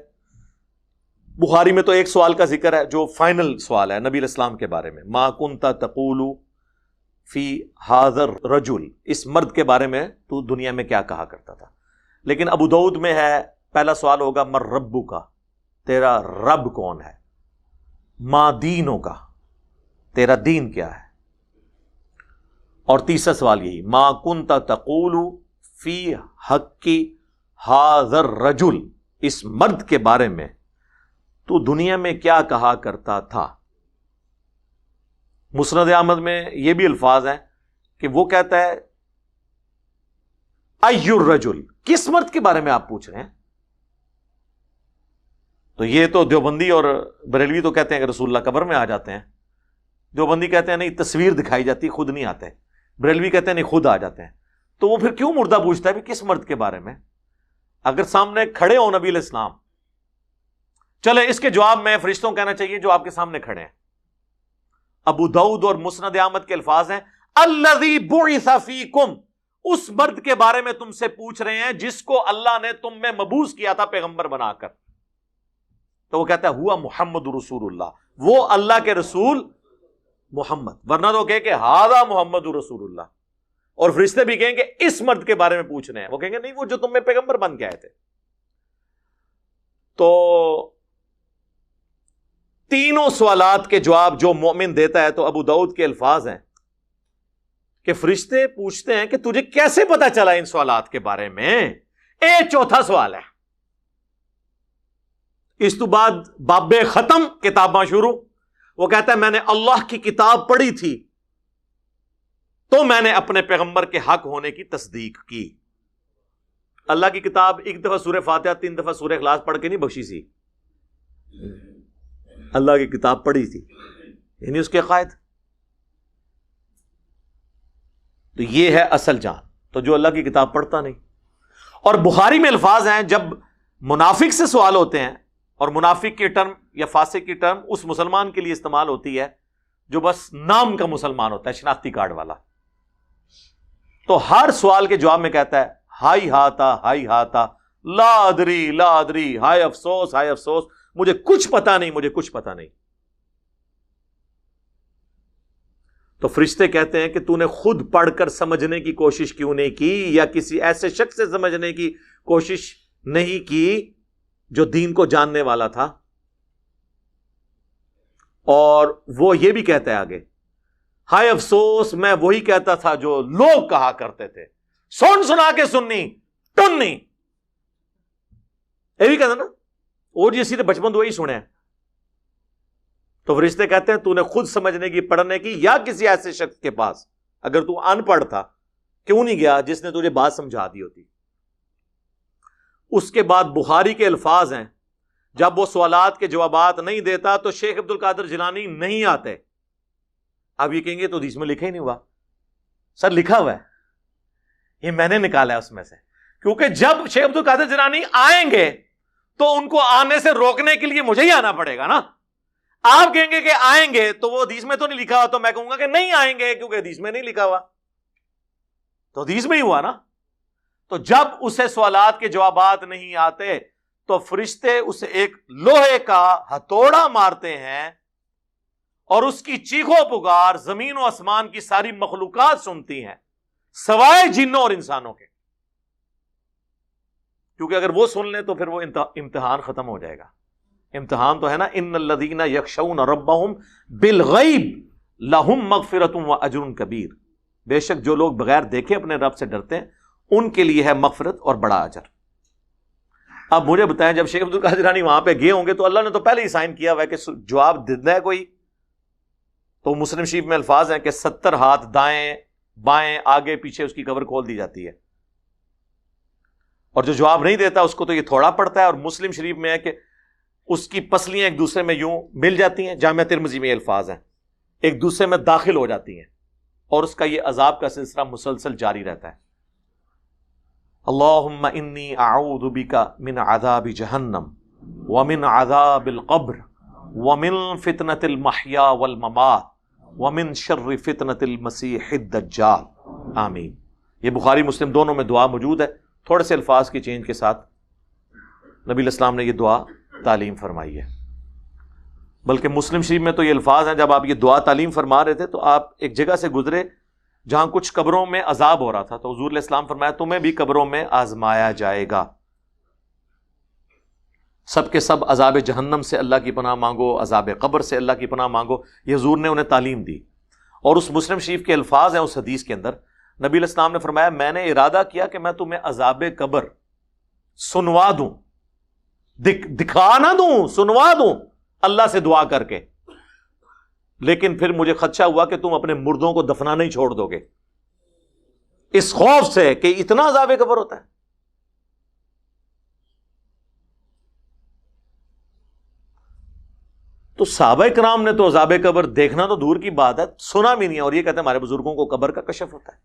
بخاری میں تو ایک سوال کا ذکر ہے جو فائنل سوال ہے نبی علیہ السلام کے بارے میں، ما کنت تقول فی ھذا الرجل، اس مرد کے بارے میں تو دنیا میں کیا کہا کرتا تھا. لیکن ابو داؤد میں ہے، پہلا سوال ہوگا من ربک، تیرا رب کون ہے، ما دینک، تیرا دین کیا ہے، اور تیسرا سوال یہی ما کنت تقول فی حق ھذا الرجل، اس مرد کے بارے میں تو دنیا میں کیا کہا کرتا تھا. مسند احمد میں یہ بھی الفاظ ہیں کہ وہ کہتا ہے ای الرجل، کس مرد کے بارے میں آپ پوچھ رہے ہیں. تو یہ تو دیوبندی اور بریلوی تو کہتے ہیں کہ رسول اللہ قبر میں آ جاتے ہیں، دیوبندی کہتے ہیں نہیں تصویر دکھائی جاتی خود نہیں آتے، بریلوی کہتے ہیں نہیں خود آ جاتے ہیں. تو وہ پھر کیوں مردہ پوچھتا ہے کہ کس مرد کے بارے میں؟ اگر سامنے کھڑے ہو نبی علیہ السلام، چلے اس کے جواب میں فرشتوں کہنا چاہیے جو آپ کے سامنے کھڑے ہیں. ابو داؤد اور مسند احمد کے الفاظ ہیں الذی بعث فیکم، اس مرد کے بارے میں تم سے پوچھ رہے ہیں جس کو اللہ نے تم میں مبعوث کیا تھا پیغمبر بنا کر. تو وہ کہتا ہے ہوا محمد رسول اللہ، وہ اللہ کے رسول محمد، ورنہ تو کہ ھذا محمد رسول اللہ. اور فرشتے بھی کہیں کہ اس مرد کے بارے میں پوچھ رہے ہیں، وہ کہیں گے نہیں وہ جو تم میں پیغمبر بن کے آئے تھے. تو تینوں سوالات کے جواب جو مومن دیتا ہے، تو ابو داؤد کے الفاظ ہیں کہ فرشتے پوچھتے ہیں کہ تجھے کیسے پتا چلا ان سوالات کے بارے میں. چوتھا سوال ہے. اس تو بعد باب ختم، کتاباں شروع. وہ کہتا ہے میں نے اللہ کی کتاب پڑھی تھی تو میں نے اپنے پیغمبر کے حق ہونے کی تصدیق کی. اللہ کی کتاب ایک دفعہ سورہ فاتحہ 3 دفعہ سورہ اخلاص پڑھ کے نہیں بخشی سی، اللہ کی کتاب پڑھی تھی، یعنی اس کے عقائد. تو یہ ہے اصل جان. تو جو اللہ کی کتاب پڑھتا نہیں. اور بخاری میں الفاظ ہیں جب منافق سے سوال ہوتے ہیں، اور منافق کی ٹرم یا فاسق کی ٹرم اس مسلمان کے لیے استعمال ہوتی ہے جو بس نام کا مسلمان ہوتا ہے، شناختی کارڈ والا. تو ہر سوال کے جواب میں کہتا ہے ہائی ہاتا لا ادری، ہائے افسوس، مجھے کچھ پتا نہیں. تو فرشتے کہتے ہیں کہ تو نے خود پڑھ کر سمجھنے کی کوشش کیوں نہیں کی، یا کسی ایسے شخص سے سمجھنے کی کوشش نہیں کی جو دین کو جاننے والا تھا. اور وہ یہ بھی کہتا ہے آگے ہائے افسوس، میں وہی کہتا تھا جو لوگ کہا کرتے تھے، سنا کے سننی ٹننی. یہ بھی کہتا نا، اور یہ سیدھے بچپن تو وہی سنے ہیں. تو فرشتے کہتے ہیں تو نے خود سمجھنے کی، پڑھنے کی، یا کسی ایسے شخص کے پاس، اگر تو ان پڑھ تھا کیوں نہیں گیا جس نے تجھے بات سمجھا دی ہوتی. اس کے بعد بخاری کے الفاظ ہیں جب وہ سوالات کے جوابات نہیں دیتا تو شیخ عبد القادر جیلانی نہیں آتے. اب یہ کہیں گے تو حدیث میں لکھا ہی نہیں ہوا. سر لکھا ہوا ہے، یہ میں نے نکالا ہے اس میں سے، کیونکہ جب شیخ عبد القادر جیلانی آئیں گے تو ان کو آنے سے روکنے کے لیے مجھے ہی آنا پڑے گا نا. آپ کہیں گے کہ آئیں گے تو وہ حدیث میں تو نہیں لکھا ہوا، تو میں کہوں گا کہ نہیں آئیں گے کیونکہ حدیث میں نہیں لکھا ہوا. تو حدیث میں ہی ہوا نا. تو جب اسے سوالات کے جوابات نہیں آتے تو فرشتے اسے ایک لوہے کا ہتھوڑا مارتے ہیں اور اس کی چیخو پکار زمین و آسمان کی ساری مخلوقات سنتی ہیں سوائے جنوں اور انسانوں کے، کیونکہ اگر وہ سن لیں تو پھر وہ امتحان ختم ہو جائے گا۔ امتحان تو ہے نا، ان الذین یخشون ربہم بالغیب لہم مغفرۃ واجر کبیر، بے شک جو لوگ بغیر دیکھے اپنے رب سے ڈرتے ہیں ان کے لیے ہے مغفرت اور بڑا اجر۔ اب مجھے بتائیں، جب شیخ عبد القادر جیلانی وہاں پہ گئے ہوں گے تو اللہ نے تو پہلے ہی سائن کیا ہوا ہے کہ جواب دینا ہے کوئی، تو مسلم شریف میں الفاظ ہیں کہ 70 ہاتھ دائیں بائیں آگے پیچھے اس کی قبر کھول دی جاتی ہے، اور جو جواب نہیں دیتا اس کو تو یہ تھوڑا پڑتا ہے۔ اور مسلم شریف میں ہے کہ اس کی پسلیاں ایک دوسرے میں یوں مل جاتی ہیں، جامعہ ترمذی میں یہ الفاظ ہیں، ایک دوسرے میں داخل ہو جاتی ہیں، اور اس کا یہ عذاب کا سلسلہ مسلسل جاری رہتا ہے۔ اللہم انی اعوذ بک من عذاب جہنم ومن عذاب القبر ومن فتنة المحیا والممات ومن شر فتنة المسیح الدجال، آمین۔ یہ بخاری مسلم دونوں میں دعا موجود ہے، تھوڑے سے الفاظ کی چینج کے ساتھ نبی الاسلام نے یہ دعا تعلیم فرمائی ہے۔ بلکہ مسلم شریف میں تو یہ الفاظ ہیں، جب آپ یہ دعا تعلیم فرما رہے تھے تو آپ ایک جگہ سے گزرے جہاں کچھ قبروں میں عذاب ہو رہا تھا، تو حضور علیہ السلام فرمایا تمہیں بھی قبروں میں آزمایا جائے گا، سب کے سب عذاب جہنم سے اللہ کی پناہ مانگو، عذاب قبر سے اللہ کی پناہ مانگو، یہ حضور نے انہیں تعلیم دی۔ اور اس مسلم شریف کے الفاظ ہیں اس حدیث کے اندر، نبی علیہ السلام نے فرمایا میں نے ارادہ کیا کہ میں تمہیں عذاب قبر سنوا دوں، دکھا نہ دوں، سنوا دوں اللہ سے دعا کر کے، لیکن پھر مجھے خدشہ ہوا کہ تم اپنے مردوں کو دفنانا ہی چھوڑ دو گے، اس خوف سے کہ اتنا عذاب قبر ہوتا ہے۔ تو صحابہ کرام نے تو عذاب قبر دیکھنا تو دور کی بات ہے، سنا بھی نہیں ہے، اور یہ کہتے ہیں ہمارے بزرگوں کو قبر کا کشف ہوتا ہے۔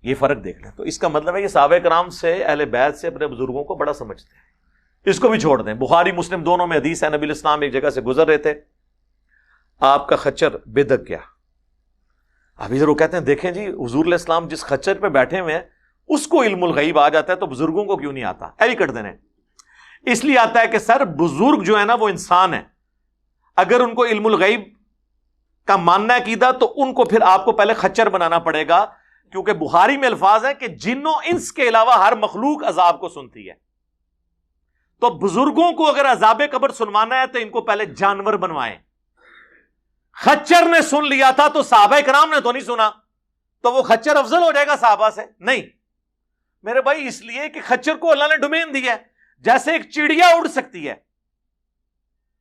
یہ فرق دیکھ لیں، تو اس کا مطلب ہے کہ صحابہ کرام سے، اہل بیت سے اپنے بزرگوں کو بڑا سمجھتے ہیں، اس کو بھی چھوڑ دیں۔ بخاری مسلم دونوں میں حدیث ہے، نبی الاسلام ایک جگہ سے گزر رہے تھے، آپ کا خچر بدک گیا۔ اب ادھر وہ کہتے ہیں دیکھیں جی حضور علیہ السلام جس خچر پہ بیٹھے ہوئے ہیں اس کو علم الغیب آ جاتا ہے، تو بزرگوں کو کیوں نہیں آتا؟ ایوی کٹ دینے اس لیے آتا ہے کہ سر بزرگ جو ہے نا وہ انسان ہے، اگر ان کو علم الغیب کا ماننا ہے عقیدہ تو ان کو پھر آپ کو پہلے خچر بنانا پڑے گا، کیونکہ بخاری میں الفاظ ہیں کہ جنوں انس کے علاوہ ہر مخلوق عذاب کو سنتی ہے۔ تو بزرگوں کو اگر عذاب قبر سنوانا ہے تو ان کو پہلے جانور بنوائیں۔ خچر نے سن لیا تھا تو صحابہ کرام نے تو نہیں سنا، تو وہ خچر افضل ہو جائے گا صحابہ سے؟ نہیں میرے بھائی، اس لیے کہ خچر کو اللہ نے ڈومین دی ہے، جیسے ایک چڑیا اڑ سکتی ہے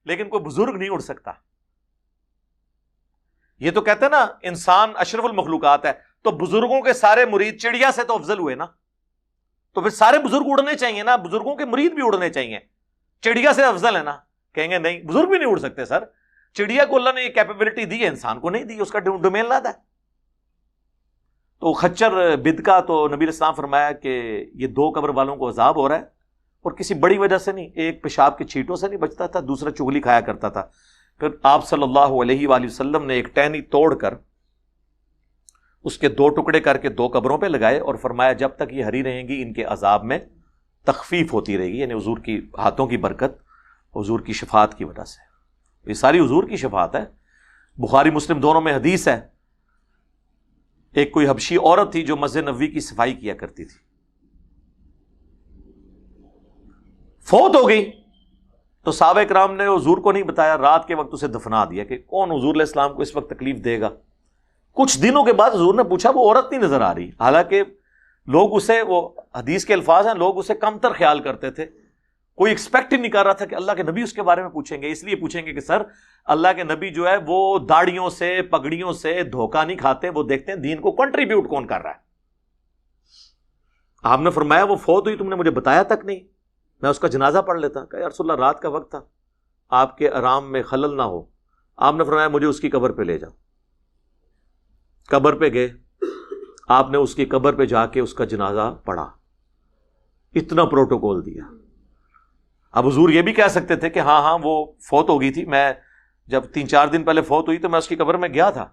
لیکن کوئی بزرگ نہیں اڑ سکتا۔ یہ تو کہتے ہیں نا انسان اشرف المخلوقات ہے، تو بزرگوں کے سارے مرید چڑیا سے تو افضل ہوئے نا، تو پھر سارے بزرگ اڑنے چاہیے نا، بزرگوں کے مرید بھی اڑنے چاہیے، چڑیا سے افضل ہے نا؟ کہیں گے نہیں بزرگ بھی نہیں اڑ سکتے سر، چڑیا کو اللہ نے یہ کیپیبلٹی دی ہے، انسان کو نہیں دی، اس کا ڈومین لادا ہے۔ تو خچر بد کا تو نبی الاسلام فرمایا کہ یہ 2 قبر والوں کو عذاب ہو رہا ہے، اور کسی بڑی وجہ سے نہیں، ایک پیشاب کی چھینٹوں سے نہیں بچتا تھا، دوسرا چغلی کھایا کرتا تھا۔ پھر آپ صلی اللہ علیہ وآلہ وسلم نے ایک ٹہنی توڑ کر اس کے 2 ٹکڑے کر کے 2 قبروں پہ لگائے، اور فرمایا جب تک یہ ہری رہیں گی ان کے عذاب میں تخفیف ہوتی رہے گی، یعنی حضور کی ہاتھوں کی برکت، حضور کی شفاعت کی وجہ سے، یہ ساری حضور کی شفاعت ہے۔ بخاری مسلم دونوں میں حدیث ہے، ایک کوئی حبشی عورت تھی جو مسجد نبوی کی صفائی کیا کرتی تھی، فوت ہو گئی، تو صحابہ کرام نے حضور کو نہیں بتایا، رات کے وقت اسے دفنا دیا کہ کون حضور علیہ السلام کو اس وقت تکلیف دے گا۔ کچھ دنوں کے بعد حضور نے پوچھا وہ عورت نہیں نظر آ رہی، حالانکہ لوگ اسے، وہ حدیث کے الفاظ ہیں، لوگ اسے کم تر خیال کرتے تھے، کوئی ایکسپیکٹ ہی نہیں کر رہا تھا کہ اللہ کے نبی اس کے بارے میں پوچھیں گے، اس لیے پوچھیں گے کہ سر اللہ کے نبی جو ہے وہ داڑھیوں سے پگڑیوں سے دھوکہ نہیں کھاتے، وہ دیکھتے ہیں دین کو کنٹریبیوٹ کون کر رہا ہے۔ آپ نے فرمایا وہ فوت ہوئی، تم نے مجھے بتایا تک نہیں، میں اس کا جنازہ پڑھ لیتا۔ کہ یا رسول اللہ رات کا وقت تھا، آپ کے آرام میں خلل نہ ہو۔ آپ نے فرمایا مجھے اس کی قبر پہ لے جاؤ۔ قبر پہ گئے، آپ نے اس کی قبر پہ جا کے اس کا جنازہ پڑھا، اتنا پروٹوکول دیا۔ اب حضور یہ بھی کہہ سکتے تھے کہ ہاں وہ فوت ہو گئی تھی، میں جب 3-4 دن پہلے فوت ہوئی تو میں اس کی قبر میں گیا تھا۔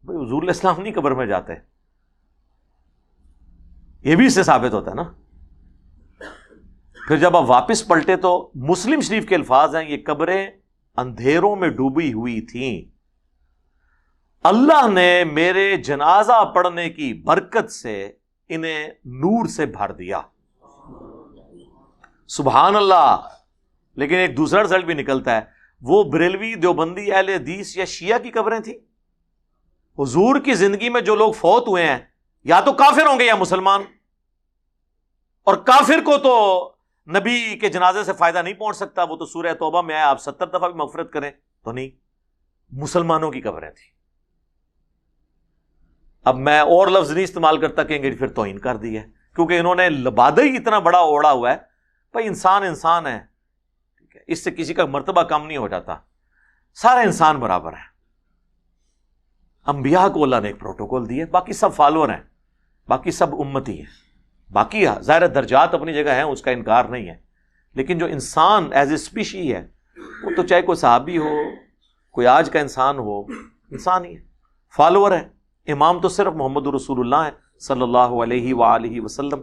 بھائی حضور علیہ السلام نہیں قبر میں جاتے، یہ بھی اس سے ثابت ہوتا ہے نا. پھر جب آپ واپس پلٹے تو مسلم شریف کے الفاظ ہیں، یہ قبریں اندھیروں میں ڈوبی ہوئی تھیں، اللہ نے میرے جنازہ پڑھنے کی برکت سے انہیں نور سے بھر دیا. سبحان اللہ. لیکن ایک دوسرا رزلٹ بھی نکلتا ہے، وہ بریلوی دیوبندی اہل حدیث یا شیعہ کی قبریں تھیں. حضور کی زندگی میں جو لوگ فوت ہوئے ہیں یا تو کافر ہوں گے یا مسلمان، اور کافر کو تو نبی کے جنازے سے فائدہ نہیں پہنچ سکتا، وہ تو سورہ توبہ میں ہے، آپ 70 دفعہ بھی مغفرت کریں تو نہیں. مسلمانوں کی قبریں تھیں. اب میں اور لفظ نہیں استعمال کرتا، کہیں گے پھر توہین کر دی ہے، کیونکہ انہوں نے لبادہ ہی اتنا بڑا اوڑا ہوا ہے. بھائی انسان انسان ہے، ٹھیک ہے، اس سے کسی کا مرتبہ کم نہیں ہو جاتا، سارے انسان برابر ہیں. انبیاء کو اللہ نے ایک پروٹوکول دی ہے، باقی سب فالوور ہیں، باقی سب امتی ہیں. باقی ظاہر درجات اپنی جگہ ہیں، اس کا انکار نہیں ہے، لیکن جو انسان ایز اے اسپیشی ہے، وہ تو چاہے کوئی صحابی ہو، کوئی آج کا انسان ہو، انسان ہی ہے، فالوور ہے. امام تو صرف محمد رسول اللہ ہے صلی اللہ علیہ وآلہ وسلم.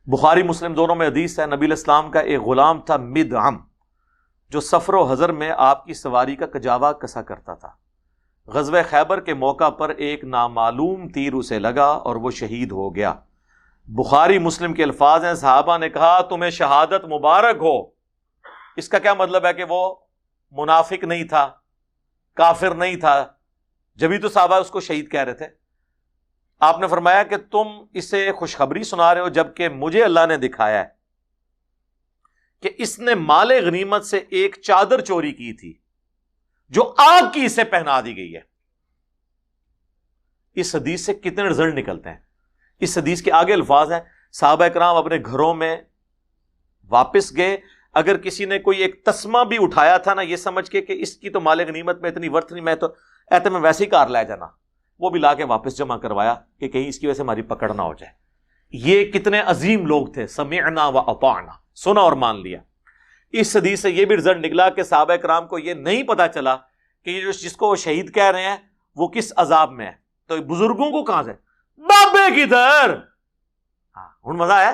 بخاری مسلم دونوں میں حدیث ہے، نبی علیہ السلام کا ایک غلام تھا مدعم، جو سفر و حضر میں آپ کی سواری کا کجاوا کسا کرتا تھا. غزوہ خیبر کے موقع پر ایک نامعلوم تیر اسے لگا اور وہ شہید ہو گیا. بخاری مسلم کے الفاظ ہیں، صحابہ نے کہا تمہیں شہادت مبارک ہو. اس کا کیا مطلب ہے کہ وہ منافق نہیں تھا، کافر نہیں تھا، جبھی تو صحابہ اس کو شہید کہہ رہے تھے. آپ نے فرمایا کہ تم اسے خوشخبری سنا رہے ہو، جبکہ مجھے اللہ نے دکھایا ہے کہ اس نے مال غنیمت سے ایک چادر چوری کی تھی جو آگ کی اسے پہنا دی گئی ہے. اس حدیث سے کتنے رزلٹ نکلتے ہیں؟ اس حدیث کے آگے الفاظ ہیں، صحابہ کرام اپنے گھروں میں واپس گئے، اگر کسی نے کوئی ایک تسمہ بھی اٹھایا تھا نا، یہ سمجھ کے کہ اس کی تو مال غنیمت میں اتنی ورتھ نہیں، میں تو ایسے میں ویسے ہی کار لے جانا، وہ بھی لا کے واپس جمع کروایا کہ کہیں اس کی وجہ سے ہماری پکڑ نہ ہو جائے. یہ کتنے عظیم لوگ تھے، سمعنا و اطعنا، سنا اور مان لیا. اس حدیث سے یہ بھی رزلٹ نکلا کہ صحابہ کرام کو یہ نہیں پتا چلا کہ یہ جس کو وہ شہید کہہ رہے ہیں وہ کس عذاب میں ہے. تو بزرگوں کو کہاں سے بابے کدھر، ہاں ہن مزہ ہے،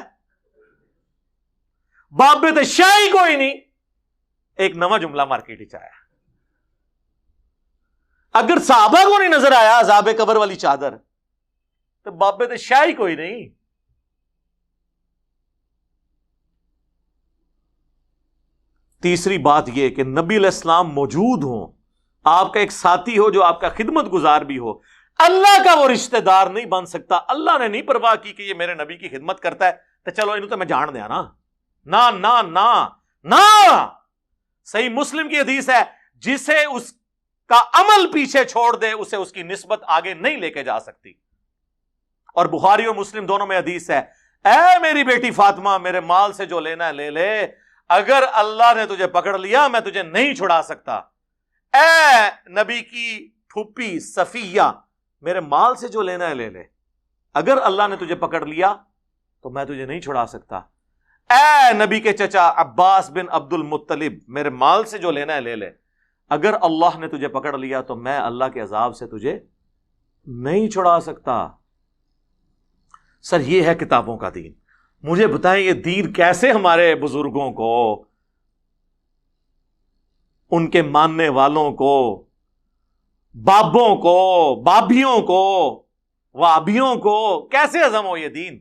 بابے تو شاہی کوئی نہیں. ایک نواں جملہ مارکیٹ چ آیا، اگر صحابہ کو نہیں نظر آیا عذاب قبر والی چادر تو بابے تو شاہی کوئی نہیں. تیسری بات یہ کہ نبی علیہ السلام موجود ہوں، آپ کا ایک ساتھی ہو جو آپ کا خدمت گزار بھی ہو، اللہ کا وہ رشتہ دار نہیں بن سکتا. اللہ نے نہیں پرواہ کی کہ یہ میرے نبی کی خدمت کرتا ہے تو چلو انہوں تو میں جان دیا نا. نا نا نا نا. صحیح مسلم کی حدیث ہے، جسے اس کا عمل پیچھے چھوڑ دے اسے اس کی نسبت آگے نہیں لے کے جا سکتی. اور بخاری اور مسلم دونوں میں حدیث ہے، اے میری بیٹی فاطمہ، میرے مال سے جو لینا ہے لے لے، اگر اللہ نے تجھے پکڑ لیا میں تجھے نہیں چھڑا سکتا. اے نبی کی پھوپھی صفیہ، میرے مال سے جو لینا ہے لے لے، اگر اللہ نے تجھے پکڑ لیا تو میں تجھے نہیں چھڑا سکتا. اے نبی کے چچا عباس بن عبد المطلب، میرے مال سے جو لینا ہے لے لے، اگر اللہ نے تجھے پکڑ لیا تو میں اللہ کے عذاب سے تجھے نہیں چھڑا سکتا. سر یہ ہے کتابوں کا دین. مجھے بتائیں یہ دین کیسے ہمارے بزرگوں کو، ان کے ماننے والوں کو، بابوں کو، بابیوں کو، وابیوں کو کیسے ہضم ہو یہ دین؟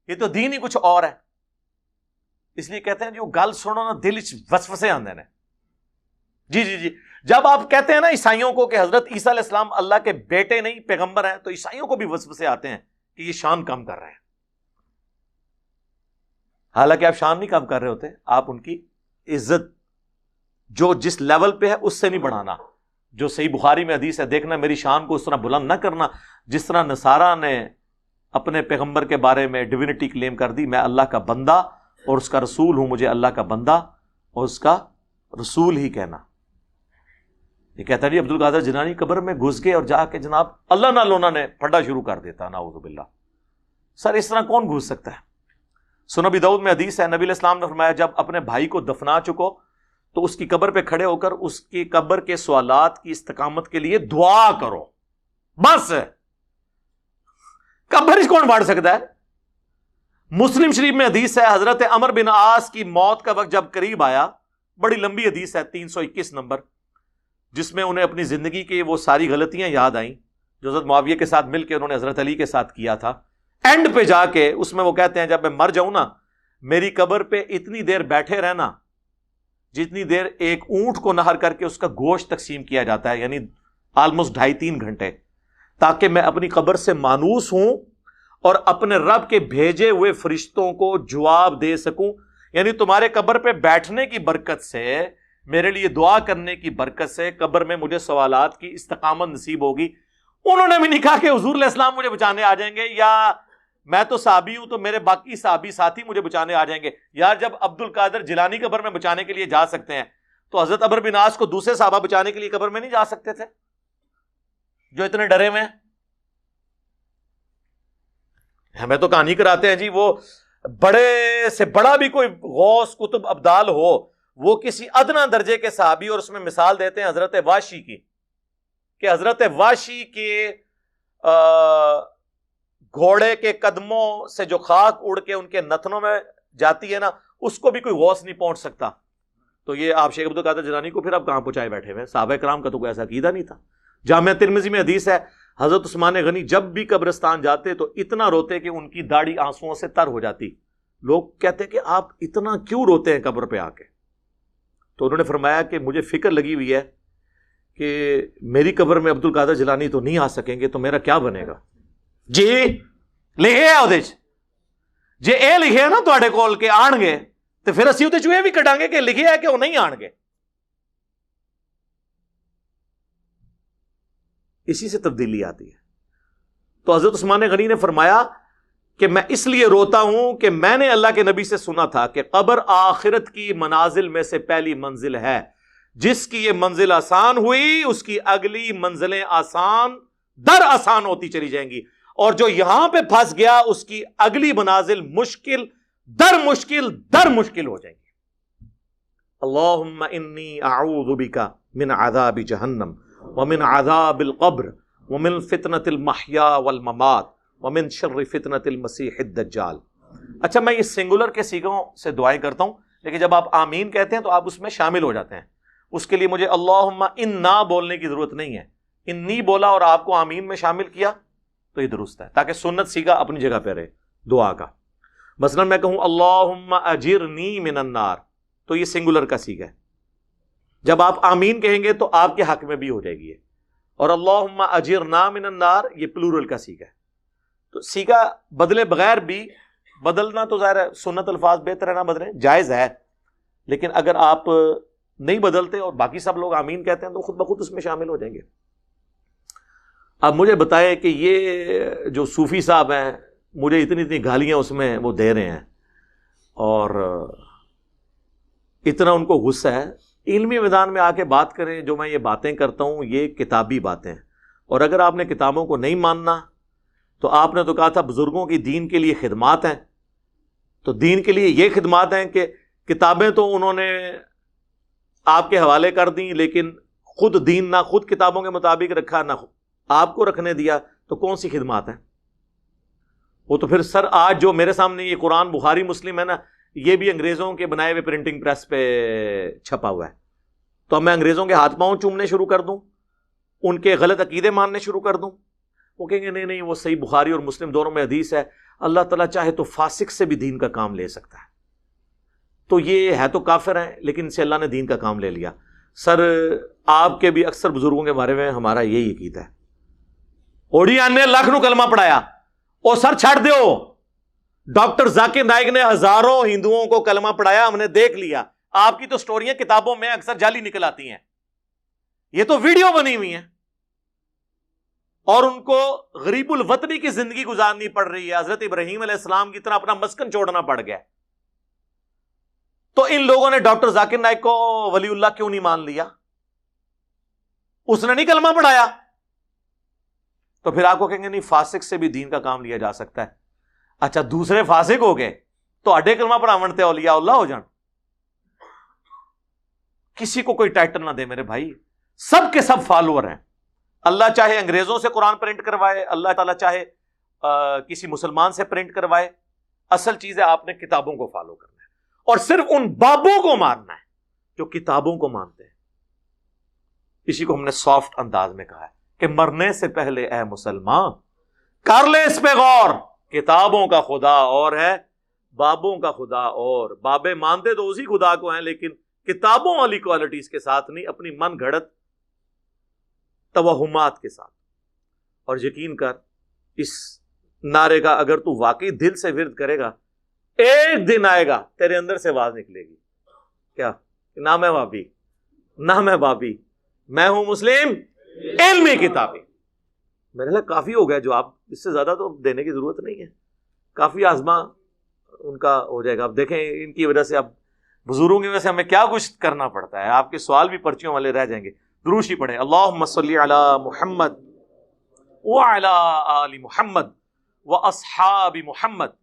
یہ تو دین ہی کچھ اور ہے. اس لیے کہتے ہیں جو گل سنو نا دل وسوسے آندے نے. جی جب آپ کہتے ہیں نا عیسائیوں کو کہ حضرت عیسیٰ علیہ السلام اللہ کے بیٹے نہیں پیغمبر ہیں، تو عیسائیوں کو بھی وسوسے آتے ہیں کہ یہ شان کم کر رہے ہیں. حالانکہ آپ شان نہیں کم کر رہے ہوتے، آپ ان کی عزت جو جس لیول پہ ہے اس سے نہیں بڑھانا. جو صحیح بخاری میں حدیث ہے، دیکھنا میری شان کو اس طرح بلند نہ کرنا جس طرح نصارہ نے اپنے پیغمبر کے بارے میں ڈیوینٹی کلیم کر دی، میں اللہ کا بندہ اور اس کا رسول ہوں، مجھے اللہ کا بندہ اور اس کا رسول ہی کہنا. یہ کہتا ہے جی عبد القادر جنانی قبر میں گھس گئے اور جا کے جناب اللہ نہ لونا نے پھڈا شروع کر دیتا، نعوذ باللہ. سر اس طرح کون گھس سکتا ہے؟ سنن ابی داؤد میں حدیث ہے، نبی علیہ السلام نے فرمایا جب اپنے بھائی کو دفنا چکو تو اس کی قبر پہ کھڑے ہو کر اس کی قبر کے سوالات کی استقامت کے لیے دعا کرو. بس قبر ہی کون باڑ سکتا ہے؟ مسلم شریف میں حدیث ہے، حضرت عمر بن عاص کی موت کا وقت جب قریب آیا، بڑی لمبی حدیث ہے 321 نمبر، جس میں انہیں اپنی زندگی کی وہ ساری غلطیاں یاد آئیں جو حضرت معاویہ کے ساتھ مل کے انہوں نے حضرت علی کے ساتھ کیا تھا. اینڈ پہ جا کے اس میں وہ کہتے ہیں جب میں مر جاؤں نا، میری قبر پہ اتنی دیر بیٹھے رہنا جتنی دیر ایک اونٹ کو نہر کر کے اس کا گوشت تقسیم کیا جاتا ہے، یعنی آلموسٹ 2.5-3 گھنٹے، تاکہ میں اپنی قبر سے مانوس ہوں اور اپنے رب کے بھیجے ہوئے فرشتوں کو جواب دے سکوں. یعنی تمہارے قبر پہ بیٹھنے کی برکت سے، میرے لیے دعا کرنے کی برکت سے قبر میں مجھے سوالات کی استقامت نصیب ہوگی. انہوں نے بھی نہیں کہا کہ حضور علیہ السلام مجھے بچانے آ جائیں گے، یا میں تو صحابی ہوں تو میرے باقی صحابی ساتھی مجھے بچانے آ جائیں گے. یار جب عبد القادر جیلانی قبر میں بچانے کے لیے جا سکتے ہیں تو حضرت عمر بن عاص کو دوسرے صحابہ بچانے کے لیے قبر میں نہیں جا سکتے تھے جو اتنے ڈرے ہوئے ہیں؟ ہمیں تو کہانی کراتے ہیں جی وہ بڑے سے بڑا بھی کوئی غوث قطب ابدال ہو، وہ کسی ادنا درجے کے صحابی، اور اس میں مثال دیتے ہیں حضرت واشی کی، کہ حضرت واشی کے گھوڑے کے قدموں سے جو خاک اڑ کے ان کے نتنوں میں جاتی ہے نا، اس کو بھی کوئی غوث نہیں پہنچ سکتا. تو یہ آپ شیخ عبد القادر جیلانی کو پھر آپ کہاں پہنچائے بیٹھے ہوئے؟ صحابہ کرام کا تو کوئی ایسا عقیدہ نہیں تھا. جامعہ ترمذی میں حدیث ہے، حضرت عثمان غنی جب بھی قبرستان جاتے تو اتنا روتے کہ ان کی داڑھی آنسوؤں سے تر ہو جاتی. لوگ کہتے کہ آپ اتنا کیوں روتے ہیں قبر پہ آ کے؟ تو انہوں نے فرمایا کہ مجھے فکر لگی ہوئی ہے کہ میری قبر میں عبد القادر جیلانی تو نہیں آ سکیں گے، تو میرا کیا بنے گا؟ جی لکھے ہے وہ جی اے لکھے ہے نا تواڈے کول کہ آن گے، تو پھر اسی وہ چوہے بھی کٹاں گے کہ لکھے ہے کہ وہ نہیں آن گے. اسی سے تبدیلی آتی ہے. تو حضرت عثمان غنی نے فرمایا کہ میں اس لیے روتا ہوں کہ میں نے اللہ کے نبی سے سنا تھا کہ قبر آخرت کی منازل میں سے پہلی منزل ہے، جس کی یہ منزل آسان ہوئی اس کی اگلی منزلیں آسان در آسان ہوتی چلی جائیں گی، اور جو یہاں پہ پھنس گیا اس کی اگلی منازل مشکل در مشکل ہو جائیں گی. اللہم انی اعوذ بک من عذاب جہنم ومن عذاب القبر ومن فتنة المحیا والممات ومن شر فتنة المسیح الدجال. اچھا میں یہ سنگولر کے سیغوں سے دعائیں کرتا ہوں، لیکن جب آپ آمین کہتے ہیں تو آپ اس میں شامل ہو جاتے ہیں. اس کے لیے مجھے اللہم انا بولنے کی ضرورت نہیں ہے، انی بولا اور آپ کو آمین میں شامل کیا تو یہ درست ہے، تاکہ سنت سیغہ اپنی جگہ پہ رہے دعا کا. مثلا میں کہوں اللہم اجرنی من النار، تو یہ سنگولر کا سیغہ ہے. جب آپ آمین کہیں گے تو آپ کے حق میں بھی ہو جائے گی. اور اللہم اجرنا من النار یہ پلورل کا سیغہ ہے. تو سیغہ بدلے بغیر بھی، بدلنا تو ظاہر ہے سنت الفاظ بہتر ہے نہ بدلیں، جائز ہے، لیکن اگر آپ نہیں بدلتے اور باقی سب لوگ آمین کہتے ہیں تو خود بخود اس میں شامل ہو جائیں گے. اب مجھے بتائیں کہ یہ جو صوفی صاحب ہیں مجھے اتنی گالیاں اس میں وہ دے رہے ہیں اور اتنا ان کو غصہ ہے. علمی میدان میں آ کے بات کریں. جو میں یہ باتیں کرتا ہوں یہ کتابی باتیں ہیں، اور اگر آپ نے کتابوں کو نہیں ماننا تو آپ نے تو کہا تھا بزرگوں کی دین کے لیے خدمات ہیں، تو دین کے لیے یہ خدمات ہیں کہ کتابیں تو انہوں نے آپ کے حوالے کر دیں، لیکن خود دین نہ خود کتابوں کے مطابق رکھا نہ آپ کو رکھنے دیا، تو کون سی خدمات ہیں وہ؟ تو پھر سر آج جو میرے سامنے یہ قرآن بخاری مسلم ہے نا، یہ بھی انگریزوں کے بنائے ہوئے پرنٹنگ پریس پہ چھپا ہوا ہے. تو اب میں انگریزوں کے ہاتھ پاؤں چومنے شروع کر دوں، ان کے غلط عقیدے ماننے شروع کر دوں؟ وہ کہیں گے نہیں نہیں، وہ صحیح بخاری اور مسلم دونوں میں حدیث ہے، اللہ تعالیٰ چاہے تو فاسق سے بھی دین کا کام لے سکتا ہے. تو یہ ہے تو کافر ہیں، لیکن ان سے اللہ نے دین کا کام لے لیا. سر آپ کے بھی اکثر بزرگوں کے بارے میں ہمارا یہی عقیدہ ہے. اوڑیان نے لاکھ نو کلمہ پڑھایا، او سر چھڑ دیو. ڈاکٹر ذاکر نائک نے ہزاروں ہندوؤں کو کلمہ پڑھایا، ہم نے دیکھ لیا. آپ کی تو سٹوریاں کتابوں میں اکثر جعلی نکل آتی ہیں، یہ تو ویڈیو بنی ہوئی ہیں، اور ان کو غریب الوطنی کی زندگی گزارنی پڑ رہی ہے. حضرت ابراہیم علیہ السلام کی طرح اپنا مسکن چھوڑنا پڑ گیا. تو ان لوگوں نے ڈاکٹر ذاکر نائک کو ولی اللہ کیوں نہیں مان لیا؟ اس نے نہیں کلمہ پڑھایا. تو پھر آپ کو کہیں گے نہیں فاسق سے بھی دین کا کام لیا جا سکتا ہے. اچھا دوسرے فاسق ہو گئے تو اڈے کلمہ پڑھاونتے اولیاء اللہ ہو جان. کسی کو کوئی ٹائٹل نہ دے میرے بھائی، سب کے سب فالوور ہیں. اللہ چاہے انگریزوں سے قرآن پرنٹ کروائے، اللہ تعالیٰ چاہے کسی مسلمان سے پرنٹ کروائے. اصل چیز ہے آپ نے کتابوں کو فالو کرنا ہے اور صرف ان بابوں کو ماننا ہے جو کتابوں کو مانتے ہیں. اسی کو ہم نے سافٹ انداز میں کہا ہے کہ مرنے سے پہلے اے مسلمان کر لے اس پہ غور. کتابوں کا خدا اور ہے، بابوں کا خدا اور. بابے مانتے تو اسی خدا کو ہیں لیکن کتابوں والی کوالٹیز کے ساتھ نہیں، اپنی من گھڑت توہمات کے ساتھ. اور یقین کر اس نعرے کا اگر تو واقعی دل سے ورد کرے گا، ایک دن آئے گا تیرے اندر سے آواز نکلے گی، کیا؟ نہ میں وابی، نہ میں بابی، میں ہوں مسلم علمی کتابی. میرے لئے کافی ہو گیا جو آپ، اس سے زیادہ تو دینے کی ضرورت نہیں ہے. کافی آزما ان کا ہو جائے گا. اب دیکھیں ان کی وجہ سے، اب بزرگوں کی وجہ سے ہمیں کیا کچھ کرنا پڑتا ہے. آپ کے سوال بھی پرچیوں والے رہ جائیں گے. دروش ہی پڑھیں. اللہم صلی علی محمد وعلی آل محمد واصحاب محمد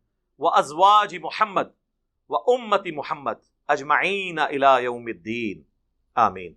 وازواج محمد وامت محمد اجمعین الی یوم الدین. آمین.